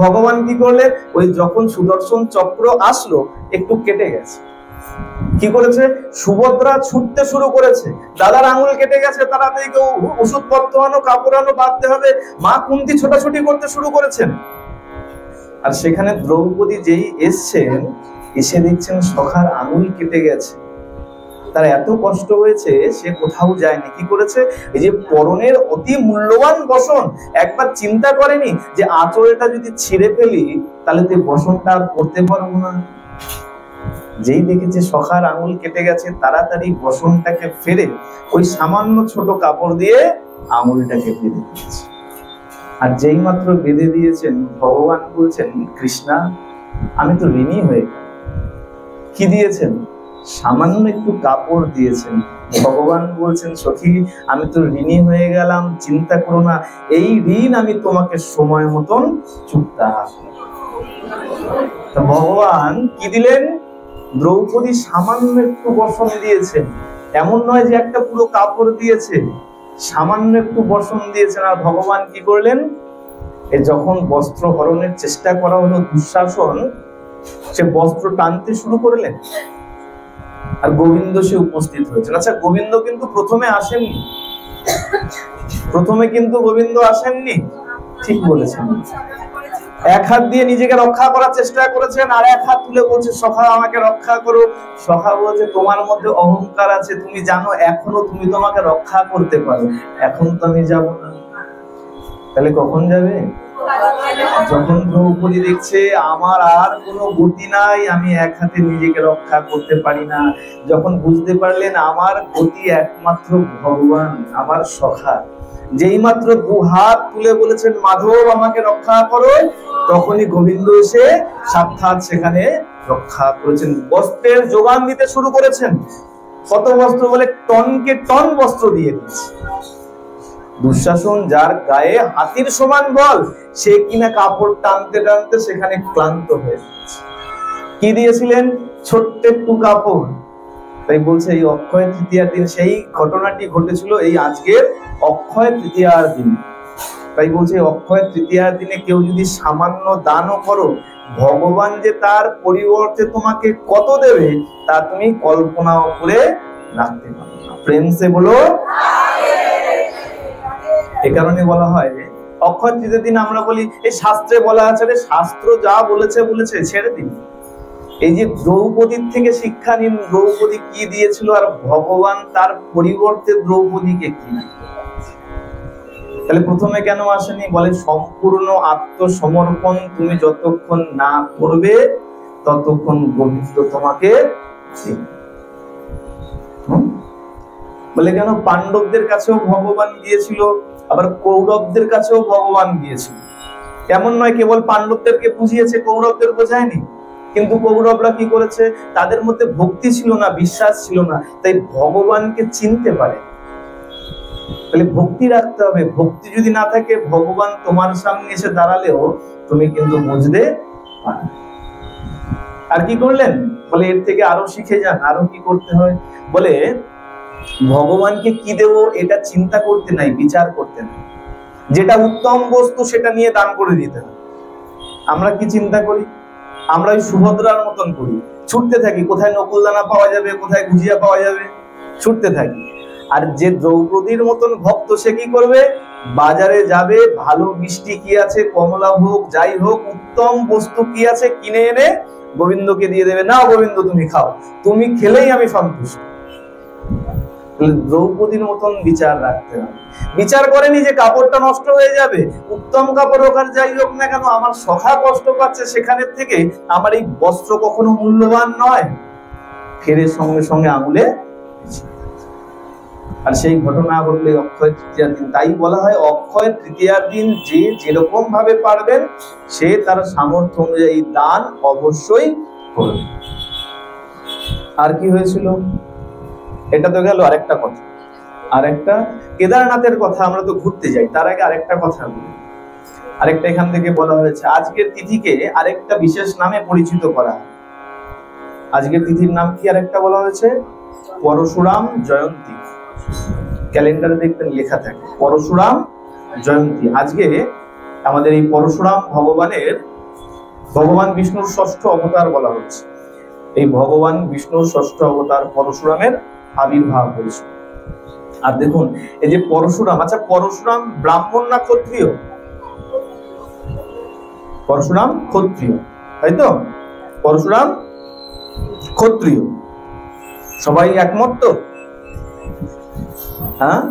ভগবান কি করলে? ওই যখন সুদর্শন চক্র আসলো, একটু কেটে গেছে। কি করেছে? সুভদ্রা ছুটতে শুরু করেছে, দাদার আঙুল কেটে গেছে, তাড়াতাড়ি কেউ ওষুধপত্র আনো, কাপড় আনো, বাঁধতে হবে। মা কুন্তী ছোটাছুটি করতে শুরু করেছেন। আর সেখানে দ্রৌপদী যেই এসছেন, এসে দেখছেন সখার আঙুল কেটে গেছে। তার এত কষ্ট হয়েছে, সে কোথাও যায়নি। কি করেছে? এই যে পরনের অতি মূল্যবান বসন, একবার চিন্তা করেনি যে আঁচলটা যদি ছিঁড়ে ফেলি তাহলে তো বসনটা আর পরতে পারবো না। যেই দেখেছে সখার আঙুল কেটে গেছে, তাড়াতাড়ি বসনটাকে ফেরে ওই সামান্য ছোট কাপড় দিয়ে আঙুলটাকে বেঁধে দিয়েছে। আর যেই মাত্র বেঁধে দিয়েছেন, ভগবান বলছেন, কৃষ্ণা আমি তো ঋণী হয়ে গেলাম। কি দিয়েছেন? সামান্য একটু কাপড় দিয়েছেন। ভগবান বলছেন, সখী আমি তো ঋণী হয়ে গেলাম, চিন্তা করো না, এই ঋণ আমি তোমাকে সময় মতন চুক্তা। ভগবান কি দিলেন? দ্রৌপদী সামান্য একটু বসন দিয়েছেন, এমন নয় যে একটা পুরো কাপড় দিয়েছে, সামান্য একটু বসন দিয়েছেন। আর ভগবান কি করলেন? যখন বস্ত্র হরণের চেষ্টা করা হলো দুঃশাসন, সে বস্ত্র টানতে শুরু করলেন, আর গোবিন্দ সে উপস্থিত হয়েছেন। আচ্ছা, গোবিন্দ কিন্তু প্রথমে আসেননি, প্রথমে কিন্তু গোবিন্দ আসেননি, ঠিক বলেছেন। এক হাত দিয়ে নিজেকে রক্ষা করার চেষ্টা করেছেন, আর এক হাত তুলে বলছে সখা আমাকে রক্ষা করো। সখা বলছে তোমার মধ্যে অহংকার আছে, তুমি জানো এখনো তুমি তোমাকে রক্ষা করতে পারো, এখন তো আমি যাব না। তাহলে কখন যাবে? যখন দ্রৌপদী দেখছে আমার আর কোনো গতি নাই, আমি এক হাতে নিজেকে রক্ষা করতে পারি না, যখন বুঝতে পারলেন আমার গতি একমাত্র ভগবান, আমার সখা, যেই মাত্র দু হাত তুলে বলেছেন মাধব আমাকে রক্ষা করো, তখনই গোবিন্দ এসে সাক্ষাৎ সেখানে রক্ষা করেছেন। বস্ত্রের যোগান দিতে শুরু করেছেন। কত বস্ত্র বলে? টনকে টন বস্ত্র দিয়ে দিয়েছে। দুঃশাসন যার গায়ে হাতির সমান বল, সে কিনা কাপড় টানতে টানতে সেখানে ক্লান্ত হয়ে গেছে। কি দিয়েছিলেন? ছোট্ট একটু কাপড়। তাই বলছে এই অক্ষয় তৃতীয়ার দিন, সেই ঘটনাটি ঘটেছিল এই আজকের অক্ষয় তৃতীয়ার দিন। তাই বলছে অক্ষয় তৃতীয়ার দিনে কেউ যদি সামান্য দানও করো, ভগবান যে তার পরিবর্তে তোমাকে কত দেবে তা তুমি কল্পনাও করে রাখতে পারো না। প্রেম সে বলো। এ কারণে বলা হয় অক্ষয় তৃতীয়ার দিন আমরা বলি এই শাস্ত্রে বলা আছে, শাস্ত্র যা বলেছে বলেছে, ছেড়ে দিন। এই যে দ্রৌপদীর থেকে শিক্ষা নিন, দ্রৌপদী কি দিয়েছিল আর ভগবান তার পরিবর্তে দ্রৌপদীকে কি। তাহলে প্রথমে কেন আসেনি? বলে সম্পূর্ণ আত্মসমর্পণ তুমি যতক্ষণ না করবে ততক্ষণ গোবিন্দ তোমাকে। বলে কেন? পাণ্ডবদের কাছেও ভগবান গিয়েছিল, আবার কৌরবদের কাছেও ভগবান গিয়েছিল। এমন নয় কেবল পাণ্ডবদেরকে বুঝিয়েছে, কৌরবদের বোঝায়নি। কিন্তু কৌরবরা কি করেছে? তাদের মধ্যে ভক্তি ছিল না, বিশ্বাস ছিল না, তাই ভগবানকে চিনতে পারে। তাহলে ভক্তি রাখতে হবে। ভক্তি যদি না থাকে, ভগবান তোমার সামনে এসে দাঁড়ালেও তুমি কিন্তু বুঝতে পারবে। আর কি করলেন? বলে এর থেকে আরো শিখে যান, আরো কি করতে হয়। বলে ভগবানকে কি দেব এটা চিন্তা করতে নাই, বিচার করতে নাই। যেটা উত্তম বস্তু সেটা নিয়ে দান করে দিতে হয়। আমরা কি চিন্তা করি? আমরা ওই সুভদ্রার মতন করি, ছুটতে থাকি কোথায় নকুলদানা পাওয়া যাবে, কোথায় গুজিয়া পাওয়া যাবে, ছুটতে থাকি। আর যে দ্রৌপদীর মতন ভক্ত, সে কি করবে? বাজারে যাবে, ভালো মিষ্টি কি আছে, কমলা হোক যাই হোক, উত্তম বস্তু কি আছে কিনে এনে গোবিন্দকে দিয়ে দেবে। না গোবিন্দ তুমি খাও, তুমি খেলেই আমি সন্তুষ্ট। দ্রৌপদীর মতন বিচার রাখতে হবে। বিচার করেনি যে কাপড়টা নষ্ট হয়ে যাবে, উত্তম কাপড় হোক আর যাই হোক না কেন, আমার সখা কষ্ট পাচ্ছে, সেখানে থেকে আমার এই বস্ত্র কখনো মূল্যবান নয়। ফেরের সঙ্গে সঙ্গে আঙুলে। আর সেই ঘটনা ঘটলে অক্ষয় তৃতীয়ার দিন। তাই বলা হয় অক্ষয় তৃতীয়ার দিন যে যেরকম ভাবে পারবেন সে তার সামর্থ্য অনুযায়ী দান অবশ্যই করবে। আর কি হয়েছিল? এটা তো গেল আরেকটা কথা। আরেকটা কেদারনাথের কথা, আমরা তো ঘুরতে যাই, তার আগে আরেকটা কথা বলি। আরেকটা এখান থেকে বলা হয়েছে আজকের তিথিকে আরেকটা বিশেষ নামে পরিচিত করা। আজকের তিথির নাম কি আরেকটা বলা হয়েছে? পরশুরাম জয়ন্তী। ক্যালেন্ডারে দেখবেন লেখা থাকে পরশুরাম জয়ন্তী। আজকে আমাদের এই পরশুরাম ভগবান বিষ্ণুর ষষ্ঠ অবতার বলা হচ্ছে। এই ভগবান বিষ্ণুর ষষ্ঠ অবতার পরশুরামের আবির্ভাব হয়েছে। আর দেখুন এই যে পরশুরাম, আচ্ছা পরশুরাম ব্রাহ্মণ না ক্ষত্রিয়? পরশুরাম ক্ষত্রিয়, তাই তো? পরশুরাম ক্ষত্রিয়, সবাই একমত তো? হ্যাঁ,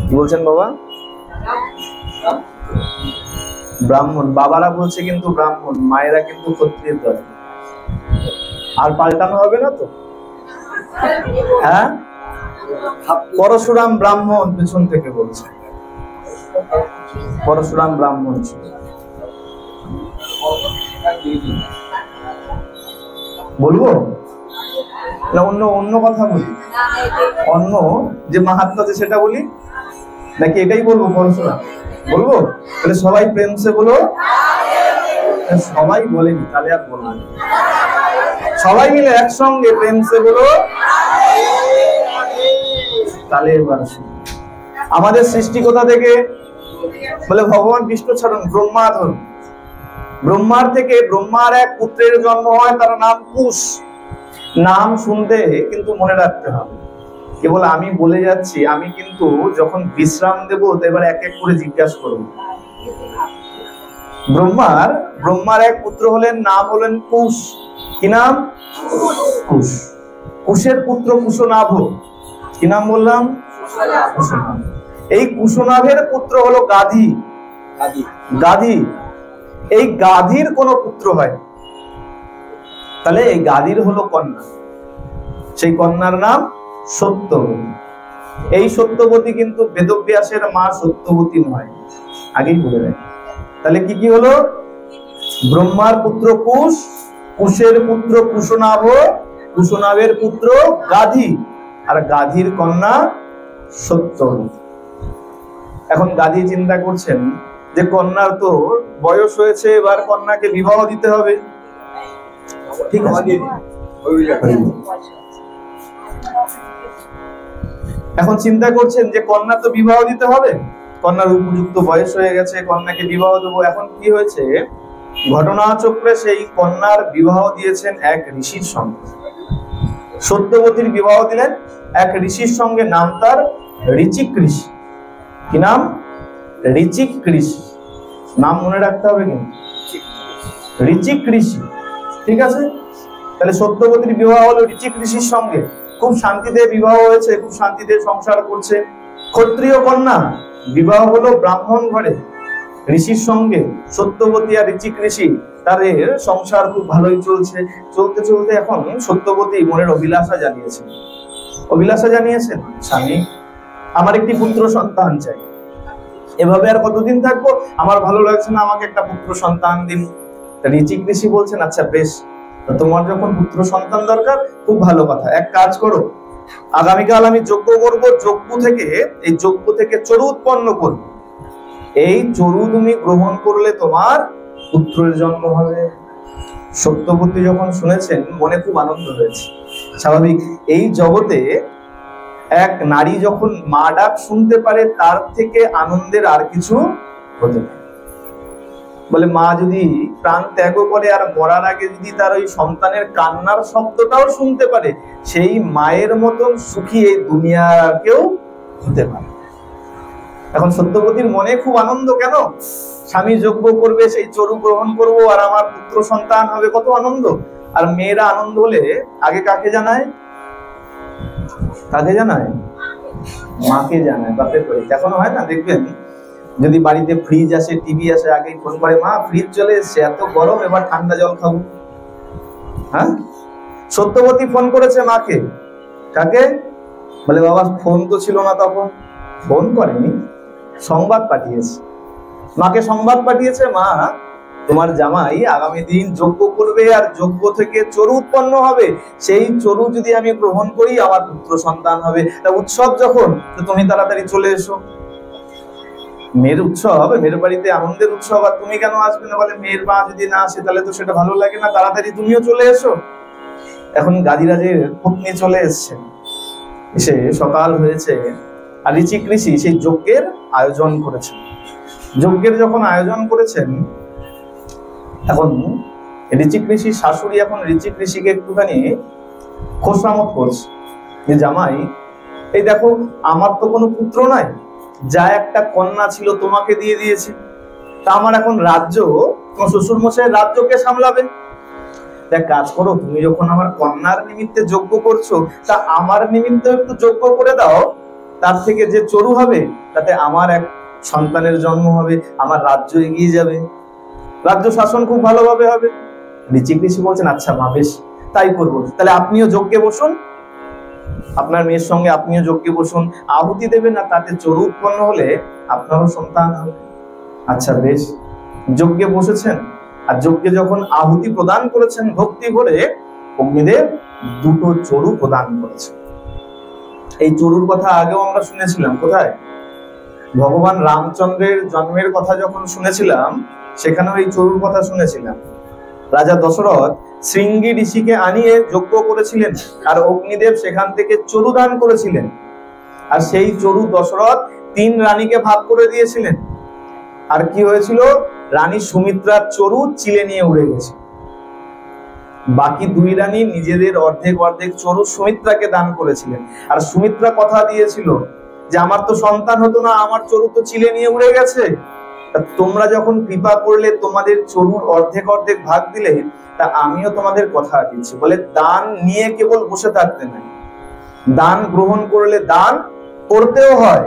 কি বলছেন বাবা? ব্রাহ্মণ। বাবারা বলছে কিন্তু ব্রাহ্মণ, মায়েরা কিন্তু ক্ষত্রিয় দলে। আর পাল্টানো হবে না তো? হ্যাঁ, পরশুরাম ব্রাহ্মণ, পেছন থেকে বলছে পরশুরাম ব্রাহ্মণ ছিল। বলবো না অন্য কথা বলি? অন্য যে মাহাত্ম্য আছে সেটা বলি নাকি এটাই বলবো? পরশুরাম বলবো? তাহলে সবাই প্রেম সে বলো। সবাই বলেনি, তাহলে আর বলবো না। সবাই মিলে একসঙ্গে প্রেম সে বলো। তাহলে এবার আমাদের সৃষ্টি কোথা থেকে? বলে ভগবান বিষ্ণু ছাড়ুন, ব্রহ্মা ধরুন। ব্রহ্মার থেকে ব্রহ্মার এক পুত্রের জন্ম হয়, তার নাম কুশ। নাম শুনতে কিন্তু মনে রাখতে হবে। কেবল আমি বলে যাচ্ছি, আমি কিন্তু যখন বিশ্রাম দেব এবার এক এক করে জিজ্ঞাসা করব। ব্রহ্মার এক পুত্র হলেন, নাম হলেন কুশ। কি নাম? কুশ। কুশের পুত্র কুশনাভ। কি নাম বললাম? কুশনাভ। এই কুশনাভের পুত্র হলো গাধী। গাধী। এই গাধীর কোন পুত্র হয়, তাহলে এই গাধীর হলো কন্যা। সেই কন্যার নাম সত্যবতী। এই সত্যবতী কিন্তু বেদব্যাসের মা সত্যবতী নয়, আগেই বলে দেয়। তাহলে কি কি হলো? ব্রহ্মার পুত্র কুশ, কুশের পুত্র কুশনাভ, কুশনাভের পুত্র গাধী, আর গাধীর কন্যা সত্যবতী। এখন গাধী চিন্তা করছেন যে কন্যার তো বয়স হয়েছে, এবার কন্যাকে বিবাহ দিতে হবে। ঠিক আছে, এখন চিন্তা করছেন যে কন্যা তো বিবাহ দিতে হবে, কন্যার উপযুক্ত বয়স হয়ে গেছে, কন্যাকে বিবাহ দেবো। এখন কি হয়েছে, ঘটনাচক্রে সেই কন্যার বিবাহ দিয়েছেন এক ঋষির সঙ্গে। সত্যবতীর বিবাহ দিলেন এক ঋষির সঙ্গে, নাম তার ঋচিক ঋষি। কি নাম? ঋচিক ঋষি। নাম মনে রাখতে হবে কিন্তু, ঋচিক ঋষি। ঠিক আছে, তাহলে সত্যবতীর বিবাহ হলো ঋচিক ঋষির সঙ্গে। খুব শান্তিতে বিবাহ হয়েছে, খুব শান্তিতে সংসার করছে। ক্ষত্রিয় কন্যা, বিবাহ হলো ব্রাহ্মণ ঘরে ঋষির সঙ্গে। সত্যবতী আর ঋচিক ঋষি, তাদের সংসার খুব ভালোই চলছে। চলতে চলতে এখন সত্যবতী মনের অভিলাষা জানিয়েছেন। অভিলাষা জানিয়েছেন, স্বামী আমার একটি পুত্র সন্তান চাই। এভাবে আর কতদিন থাকবো, আমার ভালো লাগছে না, আমাকে একটা পুত্র সন্তান দিন। ঋচিক ঋষি বলছেন, আচ্ছা বেশ, তোমার যখন পুত্র সন্তান দরকার, খুব ভালো কথা, এক কাজ করো, আগামীকাল আমি যজ্ঞ করব, এই যজ্ঞ থেকে চরু উৎপন্ন করব। এই চরু তুমি গ্রহণ করলে তোমার পুত্রের জন্ম হবে। সত্যবতী যখন শুনেছেন, মনে খুব আনন্দ হয়েছে। স্বাভাবিক, এই জগতে এক নারী যখন মা ডাক শুনতে পারে, তার থেকে আনন্দের আর কিছু হতে পারে। বলে মা যদি প্রাণ ত্যাগ করে আর মরার আগে যদি তার ওই সন্তানের কান্নার শব্দটাও শুনতে পারে, সেই মায়ের মতন সুখী এই দুনিয়ার কেউ হতে পারে। এখন সত্যবতীর মনে খুব আনন্দ। কেন? স্বামী যজ্ঞ করবে, সেই চরু গ্রহণ করব, আর আমার পুত্র সন্তান হবে, কত আনন্দ। আর মেয়েরা আনন্দ হলে আগে কাকে জানায়? কাকে জানায়? মাকে জানায়, বাপের বাড়িতে। এখনো হয় না, দেখবেন যদি বাড়িতে ফ্রিজ আসে, টিভি আসে, আগেই ফোন করে, মা ফ্রিজ চলে এসছে, এত গরম, এবার ঠান্ডা জল খাবো। হ্যাঁ, সত্যবতী ফোন করেছে মাকে। কাকে? বলে বাবা ফোন তো ছিল না তখন। ফোন করেনি, সংবাদ পাঠিয়েছে। মাকে সংবাদ পাঠিয়েছে, মা তোমার জামাই আগামী দিন যজ্ঞ করবে, আর যজ্ঞ থেকে চরু উৎপন্ন হবে। সেই চরু যদি আমি গ্রহণ করি, আমার পুত্র সন্তান হবে। তা উৎসব যখন, তুমি তাড়াতাড়ি চলে এসো। মেয়ের উৎসব, মেয়ের বাড়িতে আনন্দের উৎসব, আর তুমি কেন আসবে না? বলে মেয়ের মা যদি না আসে তাহলে তো সেটা ভালো লাগে না, তাড়াতাড়ি তুমিও চলে এসো। এখন গাদিরাজের পত্নী চলে এসছে। এসে সকাল হয়েছে, আর ঋচিক ঋষি সেই যজ্ঞের আয়োজন করেছেন। যজ্ঞের যখন আয়োজন করেছেন, এখন ঋচিক ঋষির শাশুড়ি এখন ঋচিক ঋষিকে একটুখানি খোশামত করছে যে জামাই, এই দেখো আমার তো কোনো পুত্র নাই, যা একটা কন্যা ছিল তোমাকে দিয়ে দিয়েছি, তা আমার এখন রাজ্য, তোমার শ্বশুর মশাইয়ের রাজ্যকে সামলাবে। দেখ কাজ করো, তুমি যখন আমার কন্যার নিমিত্তে যজ্ঞ করছো, তা আমার নিমিত্তে একটু যজ্ঞ করে দাও। তার থেকে যে চরু হবে, তাতে আমার এক সন্তানের জন্ম হবে, আমার রাজ্য এগিয়ে যাবে, রাজ্য শাসন খুব ভালোভাবে হবে। ঋচিক ঋষি বলছেন, আচ্ছা মা বেশ, তাই করবো। তাহলে আপনিও যজ্ঞে বসুন, আপনার মেয়ের সঙ্গে আপনিও যজ্ঞে বসুন, আহুতি দেবেন, আর তাতে চরু উৎপন্ন হলে আপনারও সন্তান হবে। আচ্ছা বেশ, যজ্ঞে বসেছেন, আর যজ্ঞে যখন আহুতি প্রদান করেছেন ভক্তি ভরে, অগ্নিদেব দুটো চরু প্রদান করেছেন। এই চরুর কথা আগেও আমরা শুনেছিলাম। কোথায়? ভগবান রামচন্দ্রের জন্মের কথা যখন শুনেছিলাম, সেখানেও এই চরুর কথা শুনেছিলাম। রাজা দশরথ শৃঙ্গী ঋষিকে আনিয়ে যজ্ঞ করেছিলেন, আর অগ্নিদেব সেখান থেকে চরু দান করেছিলেন। আর সেই চরু দশরথ 3 রানীকে ভাগ করে দিয়েছিলেন। আর কি হয়েছিল, রানী সুমিত্রার চরু চিলে নিয়ে উড়ে গেছে। বাকি 2 রানী নিজেদের অর্ধেক অর্ধেক চরু সুমিত্রাকে দান করেছিলেন। আর সুমিত্রা কথা দিয়েছিল যে আমার তো সন্তান হতো না, আমার চরু তো চিলে নিয়ে উড়ে গেছে, তোমরা যখন কৃপা করলে, তোমাদের চরুর অর্ধেক অর্ধেক ভাগ দিলে, তা আমিও তোমাদের কথা দিচ্ছি। বলে দান নিয়ে কেবল বসে থাকতে নাই, দান গ্রহণ করলে দান করতেও হয়।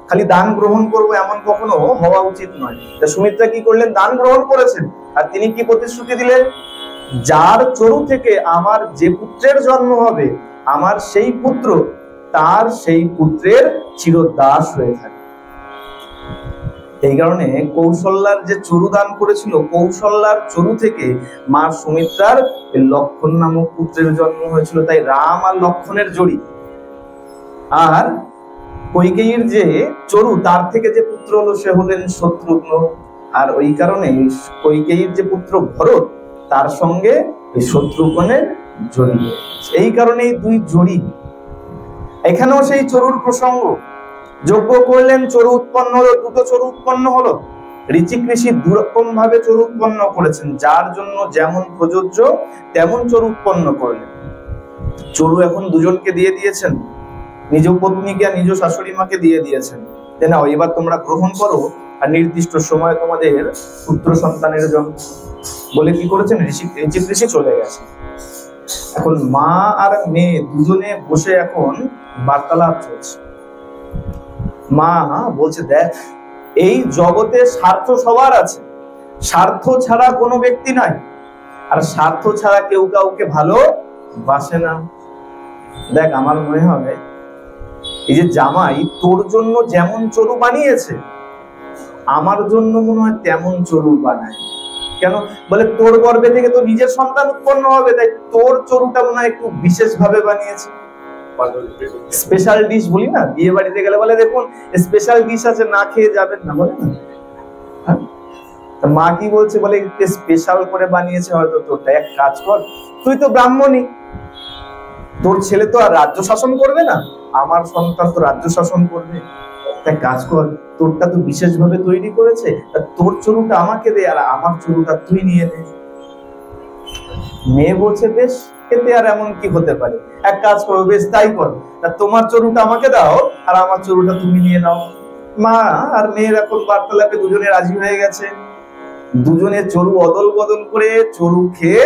খালি দান গ্রহণ করবো এমন কখনো হওয়া উচিত নয়। তা সুমিত্রা কি করলেন, দান গ্রহণ করেছেন। আর তিনি কি প্রতিশ্রুতি দিলেন, যার চরু থেকে আমার যে পুত্রের জন্ম হবে, আমার সেই পুত্র তার সেই পুত্রের চিরদাস হয়ে থাকে। এই কারণে কৌশল্যার যে চরু দান করেছিল, কৌশল্যার চরু থেকে মা সুমিত্রার লক্ষণ নামক পুত্রের জন্ম হয়েছিল। তাই রাম আর লক্ষণের জড়ি। আর কৈকেয়ীর যে চরু, তার থেকে যে পুত্র হলো সে হলেন শত্রুঘ্ন। আর ওই কারণে কৈকেয়ীর যে পুত্র ভরত, তার সঙ্গে শত্রুঘ্নের জড়ি। এই কারণে এই 2 জড়ি। এখানেও সেই চরুর প্রসঙ্গ। যজ্ঞ করলেন, চরু উৎপন্ন হলো, 2টো চরু উৎপন্ন হলো। ঋচিক ঋষি 2 রকম ভাবে চরু উৎপন্ন করেছেন, যার জন্য যেমন প্রযোজ্য তেমন চরু উৎপন্ন করলেন। চরু এখন 2 জনকে দিয়ে দিয়েছেন, নিজ পত্নীকে আর নিজ শাশুড়ি মাকে দিয়ে দিয়েছেন। নাও এবার তোমরা গ্রহণ করো, আর নির্দিষ্ট সময় তোমাদের পুত্র সন্তানের জন্য বলে কি করেছেন, ঋচিক ঋষি চলে গেছে। এখন মা আর মেয়ে দুজনে বসে এখন বার্তালাপ চলছে। মা বলছে, দেখ এই জগতে স্বার্থ সবার আছে, স্বার্থ ছাড়া কোনো ব্যক্তি নাই, আর স্বার্থ ছাড়া কেউ কাউকে ভালোবাসে না। দেখ আমার মনে হয় এই যে জামাই তোর জন্য যেমন চরু বানিয়েছে, আমার জন্য মনে হয় তেমন চরু বানায়। কেন বলে, তোর গর্ভে থেকে তো নিজের সন্তান উৎপন্ন হবে, তাই তোর চরুটা মনে হয় একটু বিশেষ ভাবে বানিয়েছে। স্পেশাল ডিশ বলি না, বিয়ে বাড়িতে গেলে বলে দেখুন স্পেশাল ডিশ আছে, না খেয়ে যাবেন না, বলে না। মা কি বলছে, বলে স্পেশাল করে বানিয়েছে হয়তো তোরটা। এক কাজ কর, তুই তো ব্রাহ্মণী, তোর ছেলে তো আর রাজ্য শাসন করবে না, আমার সন্তান তো রাজ্য শাসন করবে। তাই কাজ কর, তোরটা তো বিশেষ ভাবে তৈরি করেছে, তোর চরুটা আমাকে দে, আর আমার চরুটা তুই নিয়ে নে। মেয়ে বলছে, বেশ, এতে আর এমন কি হতে পারে, এক কাজ করো, বেশ তাই কর, তোমার চরুটা আমাকে দাও আর আমার চরুটা তুমি নিয়ে নাও। মা আর মেয়ের এখন বার্তালাপে দুজনে রাজি হয়ে গেছে। দুজনে চরু অদল বদল করে চরু খেয়ে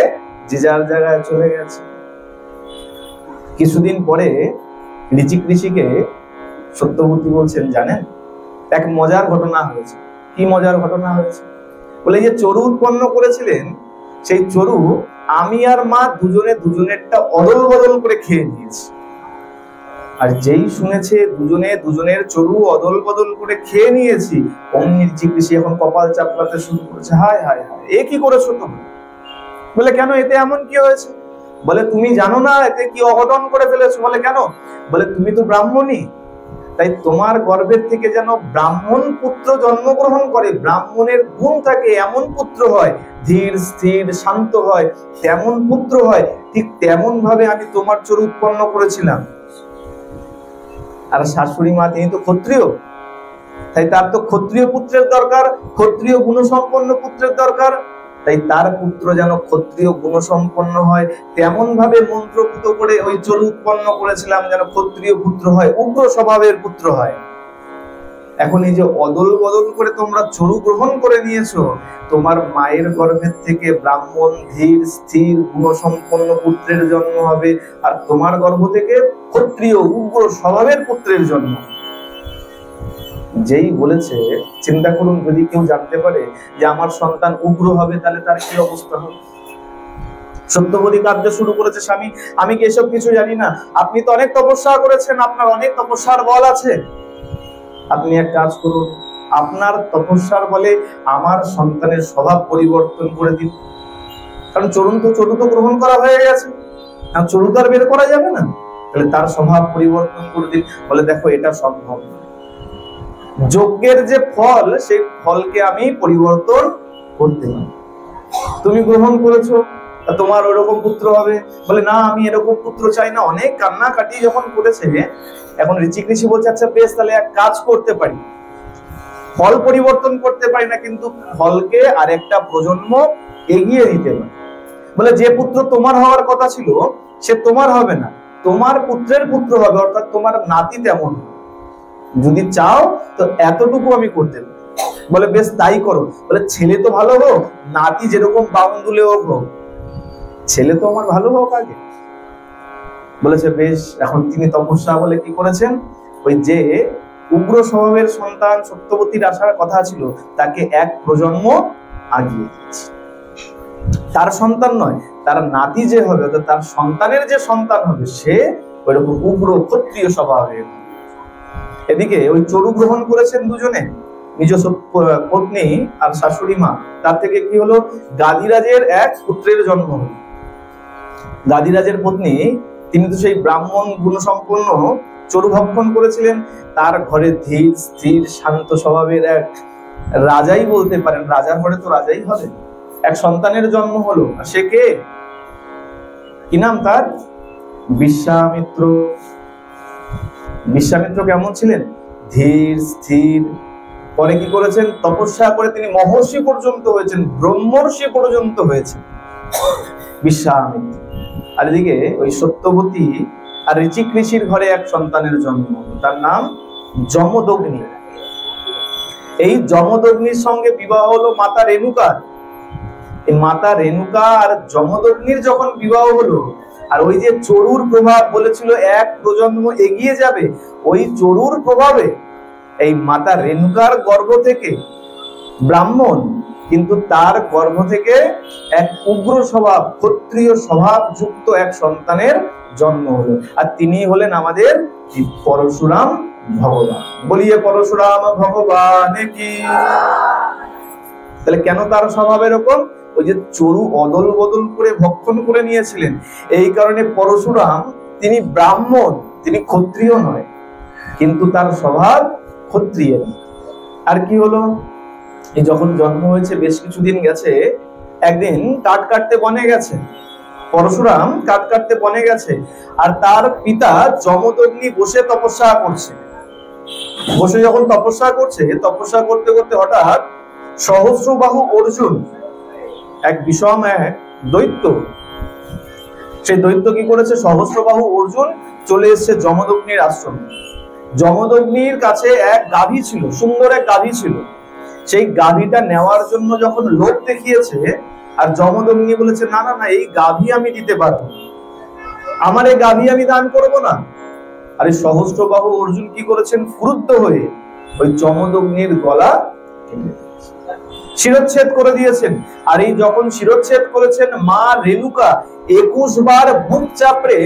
যে যার জায়গায় চলে গেছে। কিছুদিন পরে ঋচিক ঋষিকে সত্যবতী বলছেন, জানেন এক মজার ঘটনা হয়েছে। কি মজার ঘটনা হয়েছে, বলে যে চরু উৎপন্ন করেছিলেন, সেই চরু আমি আর মা দুজনে দুজনেরটা অদল বদল করে খেয়ে নিয়েছি। আর যেই শুনেছে দুজনে দুজনের চরু অদল বদল করে খেয়ে নিয়েছি, অমনি ঋচিক ঋষি এখন কপাল চাপলাতে শুরু করেছে। হায় হায় হায়, এ কি করেছো তুমি? বলে কেন, এতে এমন কি হয়েছে? বলে তুমি জানো না এতে কি অঘটন করে ফেলেছো? বলে কেন? বলে তুমি তো ব্রাহ্মণী, তাই তোমার গর্ভের থেকে যেন ব্রাহ্মণ পুত্র জন্মগ্রহণ করে, ব্রাহ্মণের গুণ থাকে, এমন পুত্র হয়, ধীর স্থির শান্ত হয়, তেমন পুত্র হয়, ঠিক তেমন ভাবে আমি তোমার চরু উৎপন্ন করেছিলাম। আর শাশুড়ি মা তিনি তো ক্ষত্রিয়, তাই তার তো ক্ষত্রিয় পুত্রের দরকার, ক্ষত্রিয় গুণসম্পন্ন পুত্রের দরকার। তাই তার পুত্র যেন ক্ষত্রিয় গুণসম্পন্ন হয়, তেমন ভাবে মন্ত্রপুত করে ওই চরু উৎপন্ন করেছিলাম, যেন ক্ষত্রিয় পুত্র হয়, উগ্র স্বভাবের পুত্র হয়। এখন এই যে অদল বদল করে তোমরা চরু গ্রহণ করে নিয়েছো, তোমার মায়ের গর্ভের থেকে ব্রাহ্মণ ধীর স্থির গুণসম্পন্ন পুত্রের জন্ম হবে, আর তোমার গর্ভ থেকে ক্ষত্রিয় উগ্র স্বভাবের পুত্রের জন্ম। যেই বলেছে, চিন্তা করুন, যদি কেউ জানতে পারে যে আমার সন্তান উগ্র হবে, তাহলে তার কি অবস্থা হবে? সত্যবতী কাঁদতে শুরু করেছে, স্বামী আমি কি এসব কিছু জানি না, আপনি তো অনেক তপস্যা করেছেন, আপনার অনেক তপস্যার বল আছে, আপনি এক কাজ করুন, আপনার তপস্যার বলে আমার সন্তানের স্বভাব পরিবর্তন করে দিন। কারণ চরু তো গ্রহণ করা হয়ে গেছে, আর চরু তো আর বের করা যাবে না, তাহলে তার স্বভাব পরিবর্তন করে দিন। বলে দেখো এটা সম্ভব না। যজ্ঞের যে ফল, সেই ফলকে আমি পরিবর্তন করতে পারি। তুমি গ্রহণ করেছো, তোমার ওরকম পুত্র হবে। বলে না, আমি এরকম পুত্র চাই না। অনেক কান্নাকাটি যখন করেছে, এখন ঋচিক ঋষি বলছে আচ্ছা বেশ, তাহলে এক কাজ করতে পারি, ফল পরিবর্তন করতে পারি না, কিন্তু ফলকে আরেকটা প্রজন্ম এগিয়ে দিতে পারি। বলে যে পুত্র তোমার হওয়ার কথা ছিল সে তোমার হবে না, তোমার পুত্রের পুত্র হবে, অর্থাৎ তোমার নাতি তেমন। যদি চাও তো এতটুকু আমি করতে পারি। বলে বেশ তাই করো। বলে ছেলে তো ভালো হোক, নাতি যেরকম বাউন্ডুলে হোক, ছেলে তো আমার ভালো হোক আগে। বলেছে বেশ। এখন তিনি তপস্যা বলে কি করেছেন, ওই যে উগ্র স্বভাবের সন্তান সত্যবতীর আসার কথা ছিল তাকে এক প্রজন্ম আগিয়ে দিয়েছে। তার সন্তান নয়, তার নাতি যে হবে, অর্থাৎ তার সন্তানের যে সন্তান হবে, সে ওইরকম উগ্র ক্ষত্রিয় স্বভাবের। এদিকে ওই চরু গ্রহণ করেছেন দুজনে, নিজ পত্নী আর শাশুড়ি মা। তার থেকে কি হলো, গাদিরাজের এক পুত্রের জন্ম হলো। গাদিরাজের পত্নী তিনি তো সেই ব্রাহ্মণ গুণসম্পন্ন চরু ভক্ষণ করেছিলেন। তার ঘরে ধীর স্থির শান্ত স্বভাবের এক রাজাই বলতে পারেন, রাজার ঘরে তো রাজাই হবে, এক সন্তানের জন্ম হলো। সে কে, কি নাম তার? বিশ্বামিত্র। বিশ্বামিত্র কেমন ছিলেন? ধীর স্থির। পরে কি করেছেন, তপস্যা করে তিনি মহর্ষি পর্যন্ত হয়েছেন, ব্রহ্মর্ষি পর্যন্ত হয়েছেন বিশ্বামিত্র। আর এদিকে ওই সত্যবতী আর ঋচিক ঋষির ঘরে এক সন্তানের জন্ম, তার নাম যমদগ্নি। এই যমদগ্নির সঙ্গে বিবাহ হলো মাতা রেণুকার। এই মাতা রেণুকা আর যমদগ্নির যখন বিবাহ হলো, আর ওই যে চরুর প্রভাব বলেছিল এক প্রজন্ম এগিয়ে যাবে, ওই চরুর প্রভাবে এই মাতা রেণুকার গর্ভ থেকে ব্রাহ্মণ, কিন্তু তার গর্ভ থেকে এক উগ্র স্বভাব ক্ষত্রিয় স্বভাব যুক্ত এক সন্তানের জন্ম হলো। আর তিনি হলেন আমাদের পরশুরাম ভগবান। বলিয়ে পরশুরাম ভগবান কি। তাহলে কেন তার স্বভাব এরকম? ওই যে চরু অদল বদল করে ভক্ষণ করে নিয়েছিলেন, এই কারণে পরশুরাম তিনি ব্রাহ্মণ, তিনি ক্ষত্রিয় নয়, কিন্তু তার স্বভাব ক্ষত্রিয়। আর কি হলো, এই যখন জন্ম হয়েছে বেশ কিছুদিন গেছে, একদিন কাঠ কাটতে বনে গেছে পরশুরাম, কাঠ কাটতে বনে গেছে। আর তার পিতা যমদগ্নি বসে তপস্যা করছে। বসে যখন তপস্যা করছে, তপস্যা করতে করতে হঠাৎ সহস্রবাহু অর্জুন, এক বিষম এক দৈত্য, সেই দৈত্য কি করেছে, সহস্রবাহু অর্জুন চলে এসেছে যমদগ্নির আশ্রমে। যমদগ্নির কাছে এক গাভী ছিল, সুন্দর এক গাভী ছিল। সেই গাভীটা নেওয়ার জন্য যখন লোভ দেখিয়েছে, আর যমদগ্নি বলেছে না না না, এই গাভী আমি দিতে পারবো, আমার এই গাভী আমি দান করব না। আর এই সহস্রবাহু অর্জুন কি করেছেন, ক্রুদ্ধ হয়ে ওই যমদগ্নির গলা শিরচ্ছেদ করে দিয়েছেন। আর এই যখন শিরচ্ছেদ করেছেন, মা রেণুকা 21 বার বুক চাপড়ে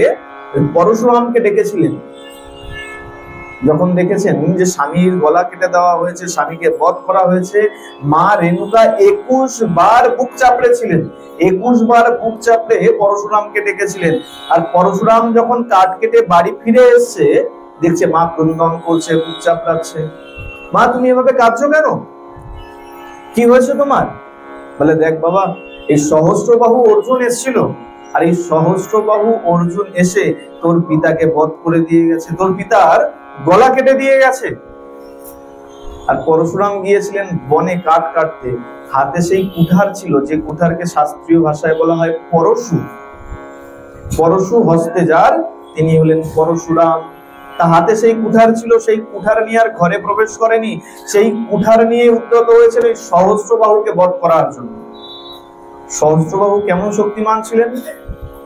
পরশুরামকে ডেকেছিলেন। যখন দেখেছেন যে স্বামীর গলা কেটে দেওয়া হয়েছে, স্বামীকে বধ করা হয়েছে, মা রেণুকা 21 বার বুক চাপড়েছিলেন। 21 বার বুক চাপড়ে পরশুরামকে ডেকেছিলেন। আর পরশুরাম যখন কাঠ কেটে বাড়ি ফিরে এসছে, দেখছে মা ক্রন্দন করছে, বুক চাপড়াচ্ছে। মা তুমি এভাবে কাঁদছো কেন, কি হয়েছে তোমার? বলে দেখ বাবা, এই সহস্রবাহু অর্জুন এসেছিল, আর এই সহস্রবাহু অর্জুন এসে তোর পিতাকে বধ করে দিয়ে গেছে, তোর পিতার গলা কেটে দিয়ে গেছে। আর পরশুরাম গিয়েছিলেন বনে কাঠ কাটতে, হাতে সেই কুঠার ছিল, যে কুঠারকে শাস্ত্রীয় ভাষায় বলা হয় পরশু। পরশু হস্তে যার, তিনি হলেন পরশুরাম। তা হাতে সেই কুঠার ছিল, সেই কুঠার নিয়ে আর ঘরে প্রবেশ করেনি, সেই কুঠার নিয়ে উদ্যত হয়েছিল এই সহস্রবাহুকে বধ করার জন্য। সহস্রবাহু কেমন শক্তিমান ছিলেন,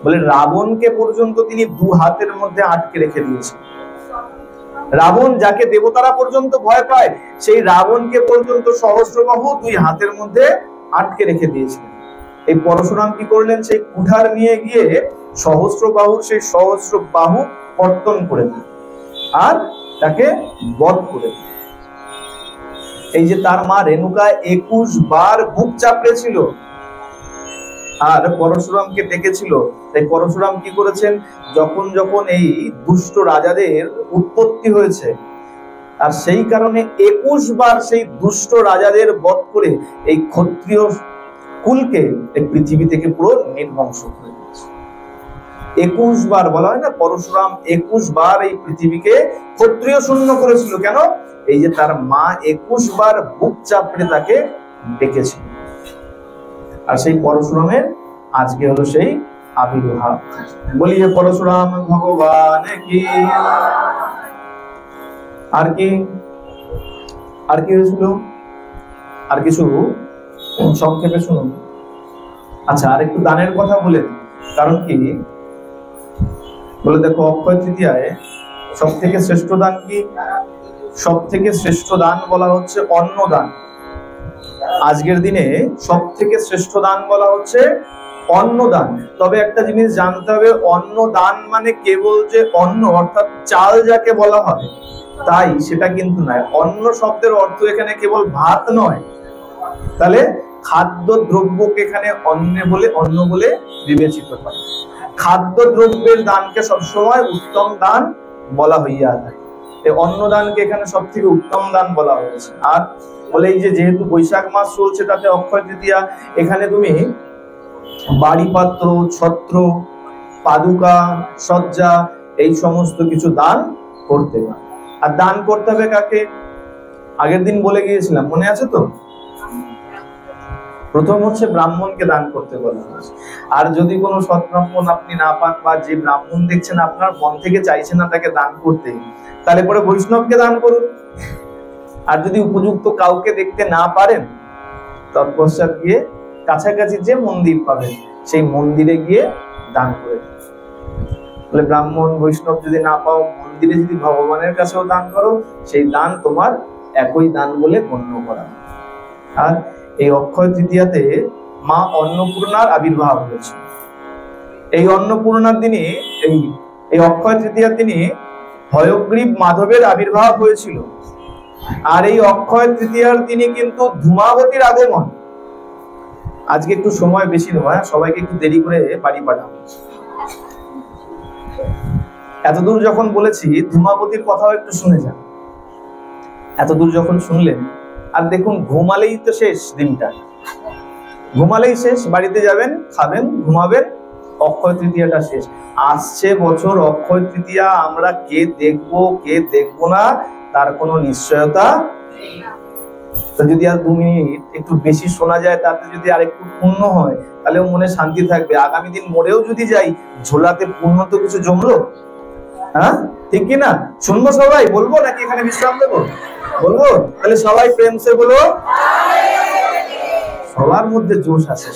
বলে রাবণকে পর্যন্ত তিনি 2 হাতের মধ্যে আটকে রেখে দিয়েছেন। রাবণ যাকে দেবতারা পর্যন্ত ভয় পায়, সেই রাবণকে পর্যন্ত সহস্রবাহু 2 হাতের মধ্যে আটকে রেখে দিয়েছিলেন। এই পরশুরাম কি করলেন, সেই কুঠার নিয়ে গিয়ে সহস্রবাহুর সেই সহস্রবাহু কর্তন করে দিলেন আর তাকে বধ করে দিলেন। এই যে তার মা রেণুকা 21 বার বুক চাপড়েছিল আর পরশুরামকে ডেকেছিল। তাই পরশুরাম কি করেছেন, যখন যখন এই দুষ্ট রাজাদের উৎপত্তি হয়েছে, আর সেই কারণে 21 বার সেই দুষ্ট রাজাদের বধ করে এই ক্ষত্রিয় কুলকে এই পৃথিবী থেকে পুরো নির্বংশ করে দিয়েছে। 21 বার বলা হয় না, পরশুরাম 21 বার এই পৃথিবীকে ক্ষত্রিয় শূন্য করেছিল। কেন? এই যে তার মা 21 বার বুক চাপড়ে তাকে ডেকেছিল। আর সেই পরশুরামের আজকে হলো সেই আবির্ভাব। বলিয়ে পরশুরাম ভগবান কি। আর কি হয়েছিল? আর কিছু সংক্ষেপে শুনুন। আচ্ছা, আর একটু দানের কথা বলে দিই। কারণ কি বলে দেখো, অক্ষয় তৃতীয়ায় সব থেকে শ্রেষ্ঠ দান কি? সব থেকে শ্রেষ্ঠ দান বলা হচ্ছে অন্নদান। আজকের দিনে সব থেকে শ্রেষ্ঠ দান বলা হচ্ছে অন্নদান। তবে একটা জিনিস জানতে হবে, অন্নদান মানে কেবল যে অন্ন অর্থাৎ চাল যাকে বলা হয় তাই সেটা কিন্তু নয়। অন্ন শব্দের অর্থ এখানে কেবল ভাত নয়। তাহলে খাদ্য দ্রব্যকে এখানে অন্ন বলে বিবেচিত হয়। খাদ্য দ্রব্যের দানকে সবসময় উত্তম দান বলা হইয়া থাকে। এই অন্নদানকে এখানে সব থেকে উত্তম দান বলা হয়েছে। আর বলে এই যে যেহেতু বৈশাখ মাস চলছে, তাতে অক্ষয় তৃতীয়া, এখানে তুমি বাড়ি পাত্র, ছত্র, পাদুকা, সজ্জা এই সমস্ত কিছু দান করতে পারো। আর দান করতে হবে কাকে? আগের দিন বলে গিয়েছিলাম, মনে আছে তো? প্রথম হচ্ছে ব্রাহ্মণকে দান করতে বলা হয়েছে। আর যদি কোনো সৎ ব্রাহ্মণ আপনি না পান, বা যে ব্রাহ্মণ দেখছেন আপনার মন থেকে চাইছে না তাকে দান করতে, তাহলে পরে বৈষ্ণবকে দান করুন। আর যদি উপযুক্ত কাউকে দেখতে না পারেন, তৎপশ্চাৎ গিয়ে কাছাকাছি যে মন্দির পাবেন সেই মন্দিরে গিয়ে দান করে দিন। বলে ব্রাহ্মণ বৈষ্ণব যদি না পাও, মন্দিরে যদি ভগবানের কাছেও দান করো, সেই দান তোমার একই দান বলে গণ্য করা। আর এই অক্ষয় তৃতীয়াতে মা অন্নপূর্ণার আবির্ভাব হয়েছে। এই অন্নপূর্ণার দিনে, এই অক্ষয় তৃতীয়ার দিনে হয়গ্রীব মাধবের আবির্ভাব হয়েছিল। আর এই অক্ষয় তৃতীয়ার দিনে কিন্তু ধূমাবতীর আগমন। আজকে একটু সময় বেশি নয়, সবাইকে একটু দেরি করে বাড়ি পাঠাবো। এতদূর যখন বলেছি, ধূমাবতীর কথাও একটু শুনে যান। এতদূর যখন শুনলেন, আর দেখুন ঘুমালেই তো শেষ দিনটা, ঘুমালেই শেষ। বাড়িতে যাবেন, খাবেন, ঘুমাবেন, অক্ষয় তৃতীয়াটা শেষ। আসছে বছর অক্ষয় তৃতীয়া আমরা কে দেখবো কে দেখবো না তার কোনো নিশ্চয়তা নেই। তো যদি আর 2 মিনিট একটু বেশি শোনা যায়, তাতে যদি আর একটু পুণ্য হয়, তাহলে মনে শান্তি থাকবে। আগামী দিন মরেও যদি যাই, ঝোলাতে পুণ্য তো কিছু জমলো। হ্যাঁ, ঠিক কি না? শুনবো সবাই? বলবো নাকি এখানে বিশ্রাম দেবো? বলবো? তাহলে সবাই প্রেম সে বলো। সবার মধ্যে জোশ আছে।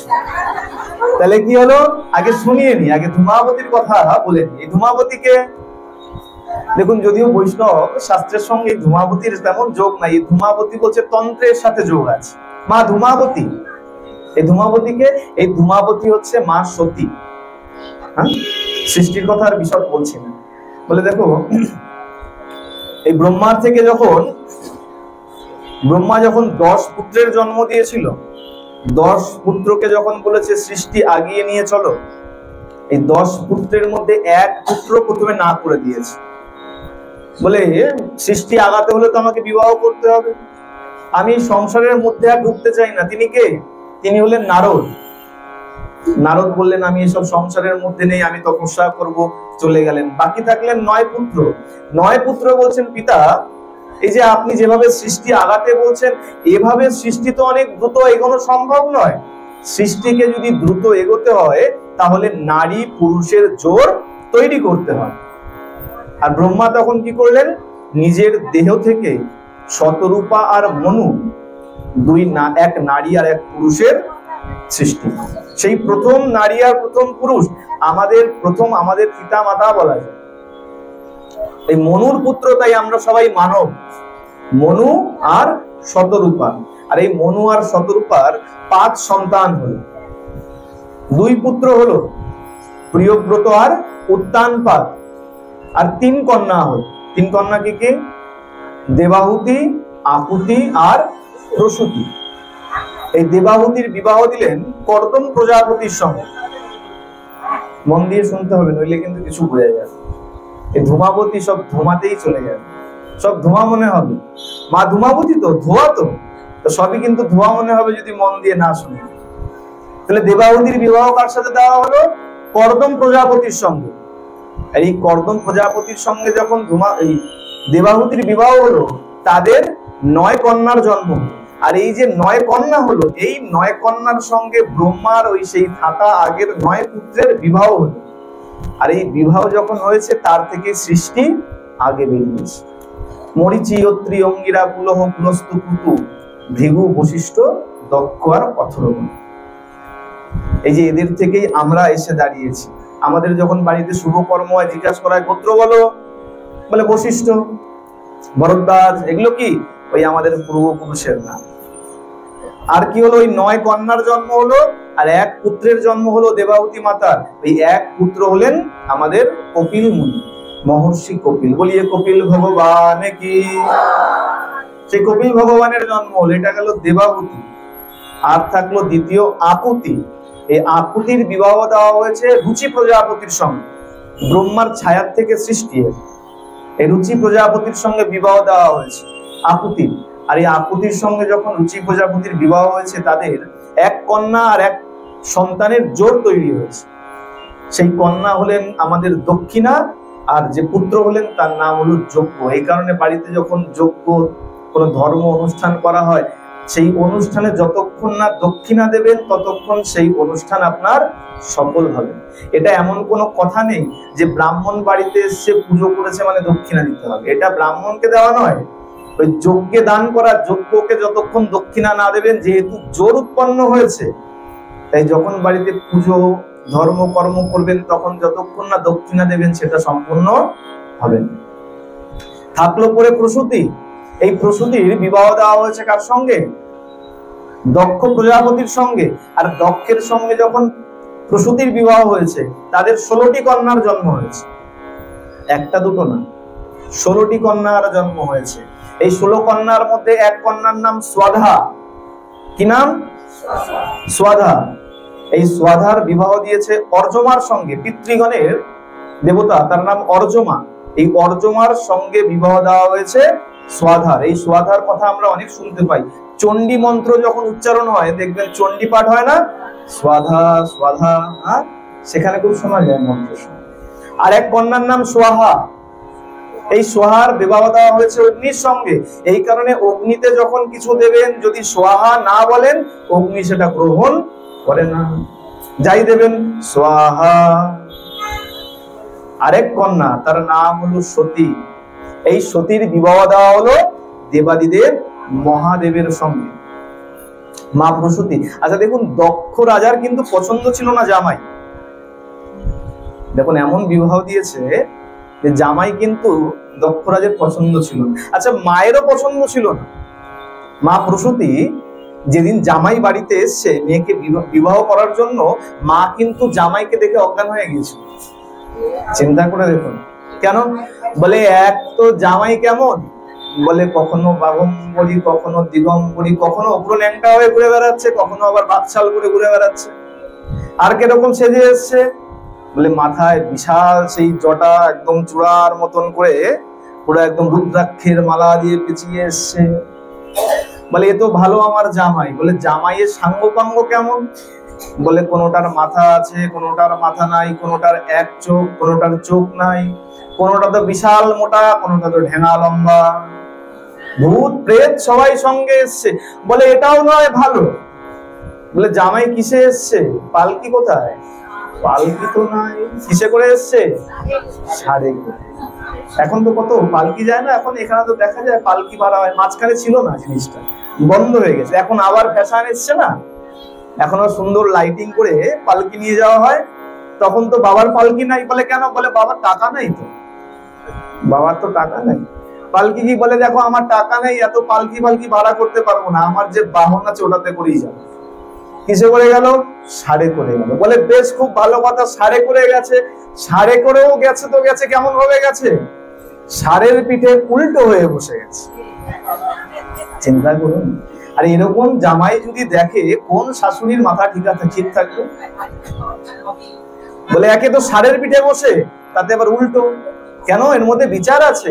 তাহলে কি হলো, আগে শুনিয়ে নি, আগে ধূমাবতীর কথা বলে নি। এই ধূমাবতীকে দেখুন, যদিও বৈষ্ণব শাস্ত্রের সঙ্গে ধূমাবতীর তেমন যোগ নাই। এই ধূমাবতী বলছে তন্ত্রের সাথে যোগ আছে। মা ধূমাবতী, এই ধূমাবতীকে, এই ধূমাবতী হচ্ছে মা সতী। হ্যাঁ, সৃষ্টির কথা আর বিশদ বলছি না। বলে দেখো, এই ব্রহ্মার থেকে ব্রহ্মা যখন 10 পুত্রের জন্ম দিয়েছিল, 10 পুত্রকে যখন বলেছে সৃষ্টি আগিয়ে নিয়ে চলো, এই 10 পুত্রের মধ্যে এক পুত্র প্রথমে না করে দিয়েছে। বলে সৃষ্টি আগাতে হলে তো আমাকে বিবাহ করতে হবে, আমি সংসারের মধ্যে আর ঢুকতে চাই না। তিনি কে? তিনি হলেন নারদ। নারদ বললেন আমি এসব সংসারের মধ্যে নেই, আমি তপস্যা করব, চলে গেলেন। বাকি থাকলেন 9 পুত্র। 9 পুত্র বলছেন পিতা, এই যে আপনি যেভাবে সৃষ্টি আগাতে বলছেন, এভাবে সৃষ্টি তো অনেক দ্রুত এগোনো সম্ভব নয়। সৃষ্টিকে যদি দ্রুত এগোতে হয়, তাহলে নারী পুরুষের জোর তৈরি করতে হয়। আর ব্রহ্মা তখন কি করলেন, নিজের দেহ থেকে শতরূপা আর মনু, এক নারী আর এক পুরুষের সৃষ্টি। সেই প্রথম নারী আর প্রথম পুরুষ আমাদের পিতা মাতা বলা যায়। এই মনুর পুত্র, তাই আমরা সবাই মানব। মনু আর শতরূপা। আর এই মনু আর শতরূপার 5 সন্তান হলো। 2 পুত্র হলো প্রিয়ব্রত আর উত্তানপাদ। আর 3 কন্যা হলো। 3 কন্যা কি? দেবাহুতি, আকুতি আর প্রসূতি। এই দেবাহুতির বিবাহ দিলেন কর্দম প্রজাপতির সঙ্গে। মন দিয়ে শুনতে হবে, নইলে কিন্তু কিছু বোঝা যাবে। এই ধূমাবতী সব ধূমাতেই চলে যাবে। সব ধোঁয়া মনে হবে। মা ধূমাবতী তো ধোঁয়া, তো সবই কিন্তু ধোঁয়া মনে হবে যদি মন দিয়ে না শুনে। তাহলে দেবাহুতির বিবাহ কার সাথে দেওয়া হলো? কর্দম প্রজাপতির সঙ্গে। এই কর্দম প্রজাপতির সঙ্গে যখন এই দেবাহুতির বিবাহ হলো, তাদের 9 কন্যার জন্ম। আর এই যে 9 কন্যা হলো, এই 9 কন্যার সঙ্গে ব্রহ্মার ওই সেই থাকা আগের 9 পুত্রের বিবাহ হলো। আর এই বিবাহ যখন হয়েছে, তার থেকে সৃষ্টি আগে বেরিয়েছে। মরিচি, অত্রি, অঙ্গিরা, পুলহ, পুলস্তু, পুতু, ভৃগু, বশিষ্ঠ, দক্ষ আর অথর্ব। এই যে এদের থেকেই আমরা এসে দাঁড়িয়েছি। আমাদের যখন বাড়িতে শুভ কর্ম হয়, জিজ্ঞাসা করা হয় গোত্র বলো, বলে বশিষ্ঠ, ভরদ্বাজ, এগুলো কি? ওই আমাদের পূর্বপুরুষের নাম। আর কি হলো? ওই 9 কন্যার জন্ম হলো, আর 1 পুত্রের জন্ম হলো দেবাহুতি মাতার। এই 1 পুত্র হলেন আমাদের কপিল মুনি, মহর্ষি কপিল। বলিয়ে কপিল ভগবান কি। সেই কপিল ভগবানের জন্ম হলো, এটা গেল দেবাহুতি। আর থাকলো দ্বিতীয় আকুতি। এই আকুতির বিবাহ দেওয়া হয়েছে রুচি প্রজাপতির সঙ্গে। ব্রহ্মার ছায়ার থেকে সৃষ্টি, এই রুচি প্রজাপতির সঙ্গে বিবাহ দেওয়া হয়েছে আকুতির। আর এই আকুতির সঙ্গে যখন রুচি প্রজাপতির বিবাহ হয়েছে, তাদের 1 কন্যা আর 1 সন্তানের জোর তৈরি হয়েছে। সেই কন্যা হলেন আমাদের দক্ষিণা, আর যে পুত্র হলেন তার নাম হলো যজ্ঞ। এই কারণে বাড়িতে যখন যজ্ঞ, কোনো ধর্ম অনুষ্ঠান করা হয়, সেই অনুষ্ঠানে যতক্ষণ না দক্ষিণা দেবেন, ততক্ষণ সেই অনুষ্ঠান আপনার সফল হবে। এটা এমন কোনো কথা নেই যে ব্রাহ্মণ বাড়িতে এসে পুজো করেছে মানে দক্ষিণা দিতে হবে। এটা ব্রাহ্মণকে দেওয়া নয়, ওই যজ্ঞে দান করা। যজ্ঞকে যতক্ষণ দক্ষিণা না দেবেন, যেহেতু জোর উৎপন্ন হয়েছে, তাই যখন বাড়িতে পুজো ধর্ম কর্ম করবেন, তখন যতক্ষণ না দক্ষিণা দেবেন, সেটা সম্পূর্ণ হবে। থাকলো পরে প্রসূতি। এই প্রসূতির বিবাহ দেওয়া হয়েছে কার সঙ্গে? দক্ষ প্রজাপতির সঙ্গে। আর দক্ষের সঙ্গে যখন প্রসূতির বিবাহ হয়েছে, তাদের 16টি কন্যার জন্ম হয়েছে। একটা দুটো না, 16টি কন্যার জন্ম হয়েছে। এই 16 কন্যার মধ্যে 1 কন্যার নাম স্বাধা। কি নাম? স্বাধা। এই স্বাধার বিবাহ দিয়েছে অর্জমার সঙ্গে। পিতৃগণের দেবতা, তার নাম অর্জমা। এই অর্জমার সঙ্গে বিবাহ দেওয়া হয়েছে স্বাধার। এই স্বাধার কথা আমরা অনেক শুনতে পাই। চণ্ডী মন্ত্র যখন উচ্চারণ হয়, দেখবেন চণ্ডী পাঠ হয় না, স্বাধা স্বাধা, সেখানে খুব শোনা যায় মন্ত্র। আর 1 কন্যার নাম সোহা। এই সোহার বিবাহ দেওয়া হয়েছে অগ্নির সঙ্গে। এই কারণে অগ্নিতে যখন কিছু দেবেন, যদি সোহা না বলেন, অগ্নি সেটা গ্রহণ করে না। যাই দেবেন সোহা। আরেক কন্যা, তার নাম হলো সতী। এই সতীর বিবাহ দেওয়া হলো দেবাদিদেব মহাদেবের সঙ্গে, মা প্রসূতি। আচ্ছা দেখুন, দক্ষ রাজার কিন্তু পছন্দ ছিল না জামাই। দেখুন, এমন বিবাহ দিয়েছে যে জামাই কিন্তু দক্ষ রাজের পছন্দ ছিল না। আচ্ছা, মায়েরও পছন্দ ছিল না। মা প্রসূতি যেদিন জামাই বাড়িতে এসছে মেয়েকে বিবাহ করার জন্য, মা কিন্তু জামাইকে দেখে অজ্ঞান হয়ে গিয়েছিল। চিন্তা করে দেখুন, কেন? বলে, এক তো জামাই কেমন, বলে কখনো বাঘম্বরী, কখনো দিগম্বরী, কখনো উপর ল্যাংটা হয়ে ঘুরে বেড়াচ্ছে, কখনো আবার বাকশাল করে ঘুরে বেড়াচ্ছে। আর কিরকম সেজে এসছে, বলে মাথায় বিশাল সেই জটা একদম চূড়ার মতন করে, পুরো একদম রুদ্রাক্ষের মালা দিয়ে পেঁচিয়ে এসছে। বলে, এ তো ভালো আমার জামাই। বলে, জামাইয়ের সাঙ্গপাঙ্গ কেমন? বলে, কোনোটার মাথা আছে, কোনোটার মাথা নাই, কোনোটার 1 চোখ, কোনোটার চোখ নাই, কোনোটা তো বিশাল মোটা, কোনোটা তো ঢেঙা লম্বা। ভূত প্রেত সবাই সঙ্গে এসছে। বলে, এটাও নয় ভালো। বলে, জামাই কিসে এসছে? পালকি কোথায়? পালকি তো নাই। কিসে করে এসছে? ষাঁড়ে করে। এখন তো কত পালকি যায় না, এখন এখানে তো দেখা যায় পালকি ভাড়া হয়। মাঝখানে ছিল না, জিনিসটা বন্ধ হয়ে গেছে। এখন আবার ফ্যাশন এসছে না, এখনো সুন্দর লাইটিং করে পালকি নিয়ে যাওয়া হয়। তখন তো বাবার পালকি নাই। বলে, কেন? বলে, বাবার টাকা নাই তো। বাবার তো টাকা নাই। পালকি কি? বলে, দেখো আমার টাকা নেই, এত পালকি ভাড়া করতে পারবো না, আমার যে বাহন আছে ওটাতে করেই যাবো। কিসে করে গেল? ষাঁড়ে করে গেল। বলে, বেশ, খুব ভালো কথা, ষাঁড়ে করে গেছে। ষাঁড়ে করেও গেছে তো গেছে, কেমন ভাবে গেছে? ষাঁড়ের পিঠে উল্টো হয়ে বসে গেছে। চিন্তা করুন। আর এরকম জামাই যদি দেখে, কোন শাশুড়ির মাথা ঠিক থাকবে? বলে, একে তো ষাঁড়ের পিঠে বসে, তাতে আবার উল্টো। কেন? এর মধ্যে বিচার আছে।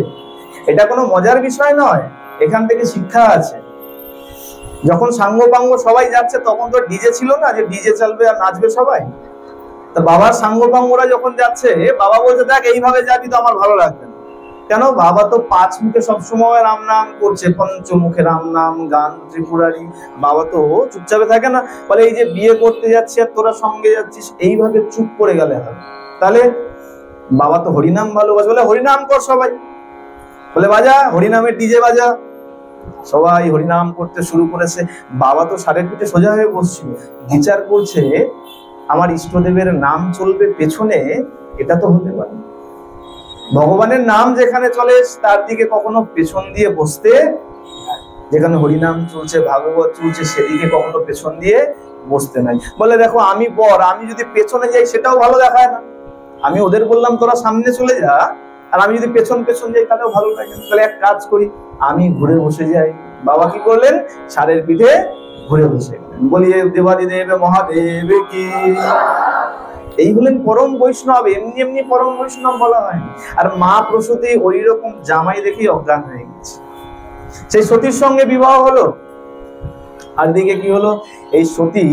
এটা কোনো মজার বিষয় নয়, এখান থেকে শিক্ষা আছে। যখন সাঙ্গ পাঙ্গ সবাই যাচ্ছে তখন তো ডিজে ছিল না যে ডিজে চলবে আর নাচবে সবাই। তা বাবার সাঙ্গ পাঙ্গরা যখন যাচ্ছে, বাবা বলছে দেখ এইভাবে যাবি তো আমার ভালো লাগবে না। কেন? বাবা তো 5 মুখে সবসময় রাম নাম করছে, পঞ্চমুখে রাম নাম গান ত্রিপুরারি। বাবা তো চুপচাপে থাকে না, বলে এই যে বিয়ে করতে যাচ্ছি আর তোরা সঙ্গে যাচ্ছিস, এইভাবে চুপ করে গেলে হবে? তাহলে বাবা তো হরিনাম ভালোবাসে, বলে হরিনাম কর সবাই, বলে বাজা হরিনামের ডিজে বাজা। সবাই হরিনাম করতে শুরু করেছে। বাবা তো ষাঁড়ের পিঠে সোজা হয়ে বসছিল, বিচার করছে আমার ইষ্টদেবের নাম চলবে পেছনে, এটা তো হতে পারে। ভগবানের নাম যেখানে চলে তার দিকে কখনো পেছন দিয়ে বসতে, যেখানে হরিনাম চলছে ভাগবত চলছে সেদিকে কখনো পেছন দিয়ে বসতে নাই। বলে দেখো আমি বর, আমি যদি পেছনে যাই সেটাও ভালো দেখায় না। আমি ওদের বললাম তোরা সামনে চলে যা, আর আমি যদি পেছন পেছন যাই তাহলেও ভালো লাগে। তাহলে এক কাজ করি, আমি ঘুরে বসে যাই। বাবা কি করলেন? ষাঁড়ের পিঠে ঘুরে বসে গেলেন। বলিয়ে দেবাদিদেব মহাদেব কি। এই হলেন পরম বৈষ্ণব। এমনি এমনি পরম বৈষ্ণব বলা হয়। আর মা প্রসূতি ওই রকম জামাই দেখেই অজ্ঞান হয়ে গেছে। সেই সতীর সঙ্গে বিবাহ হলো। আর দিকে কি হলো, এই সতী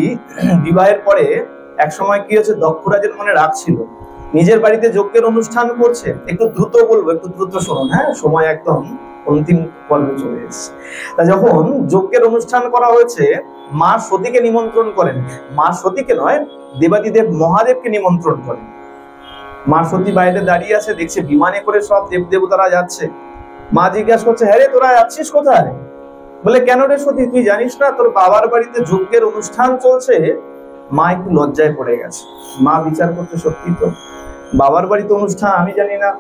বিবাহের পরে এক সময় কি হচ্ছে, দক্ষরাজের মনে রাগ ছিল, নিজের বাড়িতে যজ্ঞের অনুষ্ঠান করছে। একটু দ্রুত বলবো, একটু দ্রুত শুনুন, হ্যাঁ, সময় একদম অন্তিম পর্বে চলে এসেছে। তা যখন যজ্ঞের অনুষ্ঠান করা হয়েছে, মা সতীকে নিমন্ত্রণ করেন। মা সতীকে নয়, দেবাদিদেব মহাদেবকে নিমন্ত্রণ করেন। মা সতী বাইরে দাঁড়িয়ে আছে, দেখছে বিমানে করে সব দেবদেবতারা যাচ্ছে। মা জিজ্ঞাসা করছে, হ্যাঁ রে তোরা যাচ্ছিস কোথায়? বলে কেন রে সতী, তুই জানিস না তোর বাবার বাড়িতে যজ্ঞের অনুষ্ঠান চলছে? মা একটু লজ্জায় পড়ে গেছে। মা বিচার করছে, সত্যি তো, বাবার বাড়িতে অনুষ্ঠান আমি জানি না।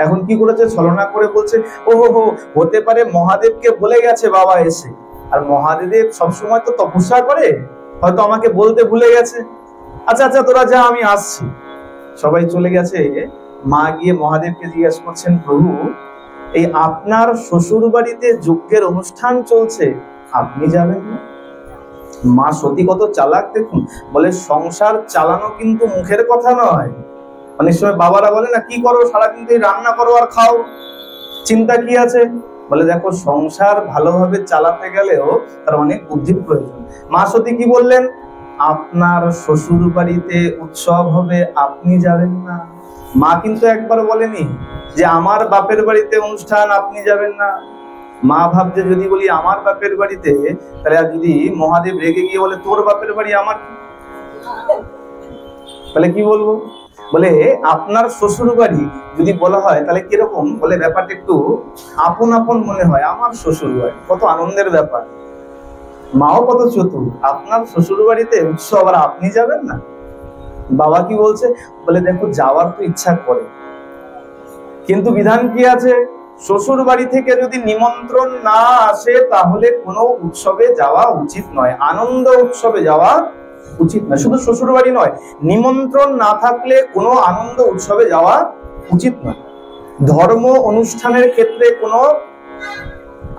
এখন কি করেছে, ছলনা করে বলছে, ও হো হতে পারে মহাদেবকে বলে গেছে বাবা এসে, আর মহাদেব সবসময় তো তপস্যা করে, হয়তো আমাকে বলতে ভুলে গেছে। আচ্ছা আচ্ছা তোরা যা, আমি আসছি। সবাই চলে গেছে। মা গিয়ে মহাদেবকে জিজ্ঞাসা করছেন, প্রভু এই আপনার শ্বশুর বাড়িতে যজ্ঞের অনুষ্ঠান চলছে, আপনি যাবেন না? মা সতী কত চালাক দেখুন। বলে সংসার চালানো কিন্তু মুখের কথা নয়। অনেক সময় বাবারা বলে না, কি করো সারাদিন তুই রান্না করো আর খাও, চিন্তা কি আছে? বলে দেখো সংসার ভালোভাবে চালাতে গেলেও তার অনেক বুদ্ধির প্রয়োজন। মা সতী কি বললেন, আপনার শ্বশুর বাড়িতে উৎসব হবে, আপনি যাবেন না। মা কিন্তু একবার বলেনি যে আমার বাপের বাড়িতে অনুষ্ঠান আপনি যাবেন না। মা ভাবছে যদি বলি আমার বাপের বাড়িতে, তাহলে আর যদি মহাদেব রেগে গিয়ে বলে তোর বাপের বাড়ি আমার, তাহলে কি বলবো? বলে আপনার শ্বশুর বাড়ি যদি বলা হয় তাহলে কিরকম, বলে ব্যাপারটা একটু আপন আপন মনে হয়। আমার শ্বশুর বাড়ি, কত আনন্দের ব্যাপার। মাও কত চতুর, আপনার শ্বশুর বাড়িতে উৎসব আর আপনি যাবেন না। বাবা কি বলছে, বলে দেখো যাওয়ার তো ইচ্ছা করে, কিন্তু বিধান কি আছে, শ্বশুর বাড়ি থেকে যদি নিমন্ত্রণ না আসে তাহলে কোনো উৎসবে যাওয়া উচিত নয়, আনন্দ উৎসবে যাওয়া উচিত নয়। শুধু শ্বশুর বাড়ি নয়, নিমন্ত্রণ না থাকলে কোনো আনন্দ উৎসবে যাওয়া উচিত নয়। ধর্ম অনুষ্ঠানের ক্ষেত্রে কোনো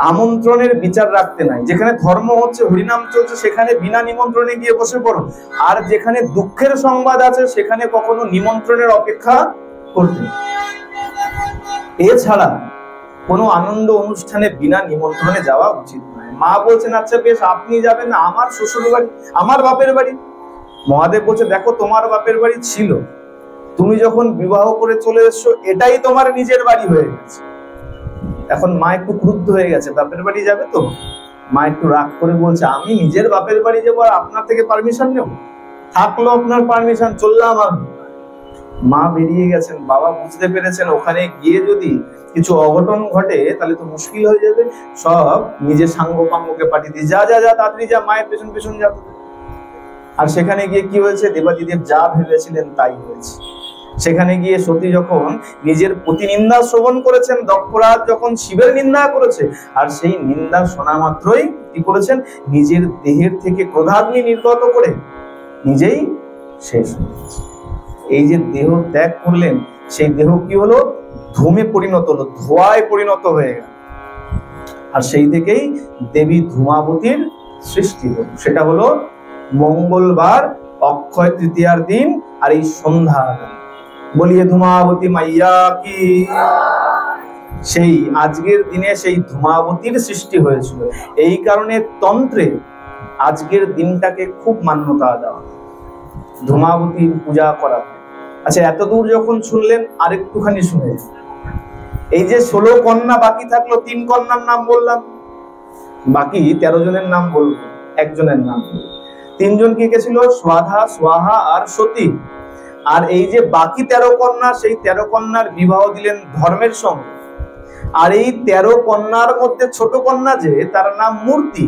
আমন্ত্রণের বিচার রাখতে নাই। যেখানে ধর্ম হচ্ছে, হরিনাম চলছে, সেখানে বিনা নিমন্ত্রণে গিয়ে বসে পড়ো। আর যেখানে দুঃখের সংবাদ আছে সেখানে কখনো নিমন্ত্রণের অপেক্ষা করতে। এছাড়া কোনো আনন্দ অনুষ্ঠানে বিনা নিমন্ত্রণে যাওয়া উচিত নয়। মা বলছেন আচ্ছা বেশ, আপনি যাবেন না, আমার শ্বশুর বাড়ি, আমার বাপের বাড়ি। মহাদেব বলছে দেখো তোমার বাপের বাড়ি ছিল, তুমি যখন বিবাহ করে চলে এসছো এটাই তোমার নিজের বাড়ি হয়ে গেছে। এখন মা একটু ক্রুদ্ধ হয়ে গেছে, বাপের বাড়ি যাবে তো। মা একটু রাগ করে বলছে, আমি নিজের বাপের বাড়ি যাবো আর আপনার থেকে পারমিশন নেব? থাকলো আপনার পারমিশন, চললাম আমি। মা বেরিয়ে গেছেন। বাবা বুঝতে পেরেছেন ওখানে গিয়ে যদি কিছু অঘটন ঘটে তাহলে তো মুশকিল হয়ে যাবে। সব নিজের সাঙ্গ পাঙ্গকে পাঠিয়ে দিয়ে, যা যা যা তাড়াতাড়ি যা, মায়ের পেছন পেছন যা। আর সেখানে গিয়ে কি হয়েছে, দেবাদিদেব যা ভেবেছিলেন তাই হয়েছে। সেখানে গিয়ে সতী যখন নিজের প্রতিনিন্দা শ্রবণ করেছেন, দক্ষরাজ যখন শিবের নিন্দা করেছে, আর সেই নিন্দা শোনা মাত্রই কি করেছেন, নিজের দেহের থেকে ক্রোধাগ্নি নির্গত করে নিজেই শেষ হয়ে গেছে। এই যে দেহ ত্যাগ করলেন, সেই দেহ কি হলো, ধূমে পরিণত হলো, ধোঁয়ায় পরিণত হয়ে গেল। আর সেই থেকেই দেবী ধূমাবতীর সৃষ্টি হলো। সেটা হলো মঙ্গলবার অক্ষয় তৃতীয়ার দিন আর এই সন্ধ্যা। বলিয়ে ধূমাবতী মাইয়া কি। সেই আজকের দিনে সেই ধূমাবতীর সৃষ্টি হয়েছিল। এই কারণে তন্ত্রে আজকের দিনটাকে খুব মান্যতা দেওয়া, ধূমাবতীর পূজা করা। আচ্ছা, এত দূর যখন শুনলেন আরেকটুখানি শুনে, এই যে 16 কন্যা বাকি থাকলো, 3 কন্যার নাম বললাম, বাকি 13 জনের নাম বলবো, একজনের নাম। 3 জন কে ছিল? স্বাধা, স্বাহা আর সতী। আর এই যে বাকি 13 কন্যা, সেই 13 কন্যার বিবাহ দিলেন ধর্মের সঙ্গে। আর এই 13 কন্যার মধ্যে ছোট কন্যা যে, তার নাম মূর্তি।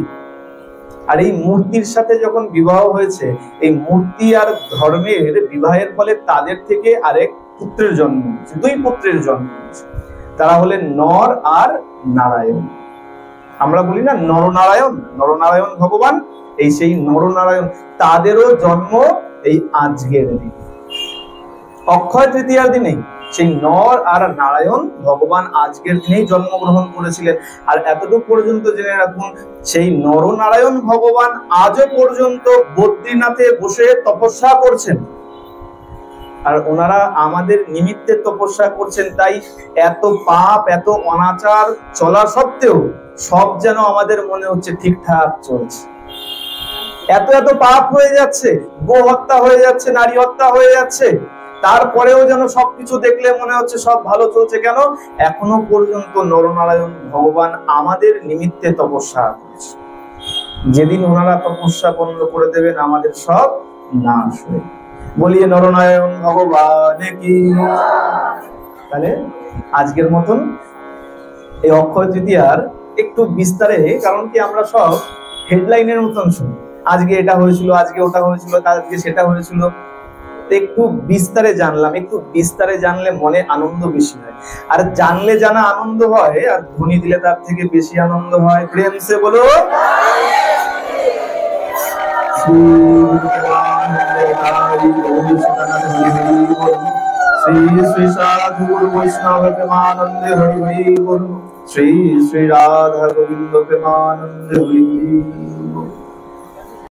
আর এই মূর্তির সাথে যখন বিবাহ হয়েছে, এই মূর্তি আর ধর্মের বিবাহের ফলে তাদের থেকে আরেক পুত্রের জন্ম হয়েছে, 2 পুত্রের জন্ম হয়েছে। তারা হলেন নর আর নারায়ণ। আমরা বলি না নরনারায়ণ, নরনারায়ণ ভগবান, এই সেই নরনারায়ণ, তাদেরও জন্ম এই আজকের দিন, অক্ষয় তৃতীয়ার দিনেই। সেই নর আর নারায়ণ ভগবান আজকের দিনেই জন্মগ্রহণ করেছিলেন। আর এতটুকু পর্যন্ত জেনে রাখুন, সেই নরনারায়ণ ভগবান আজও পর্যন্ত বদ্রীনাথে বসে তপস্যা করছেন। আর ওনারা আমাদের নিমিত্তে তপস্যা করছেন, তাই এত পাপ, এত অনাচার চলা সত্ত্বেও সব যেন আমাদের মনে হচ্ছে ঠিকঠাক চলছে। এত এত পাপ হয়ে যাচ্ছে, গো হত্যা হয়ে যাচ্ছে, নারী হত্যা হয়ে যাচ্ছে, তারপরেও যেন সবকিছু দেখলে মনে হচ্ছে সব ভালো চলছে। কেন? এখনো পর্যন্ত নরনারায়ণ ভগবান আমাদের নিমিত্তে তপস্যা করছে। যেদিন ওনারা তপস্যা বন্ধ করে দেবেন, আমাদের সব নাশ হয়ে। বলিয়ে নরনারায়ণ ভগবান কি। তাহলে আজকের মতন এই অক্ষয় তৃতীয়ার একটু বিস্তারে, কারণ কি আমরা সব হেডলাইনের মতন শুনি, আজকে এটা হয়েছিল, আজকে ওটা হয়েছিল, আজকে সেটা হয়েছিল, একটু বিস্তারে জানলাম। একটু বিস্তারে জানলে মনে আনন্দ বেশি হয়, আর জানলে জানা আনন্দ হয়, আর ধ্বনি দিলে তার থেকে বেশি আনন্দ হয়। প্রেম সে বলো শ্রী শ্রী সাধু বৈষ্ণব প্রেমানন্দে হরি হরি বল। শ্রী শ্রী রাধা গোবিন্দ প্রেমানন্দে হরি হরি।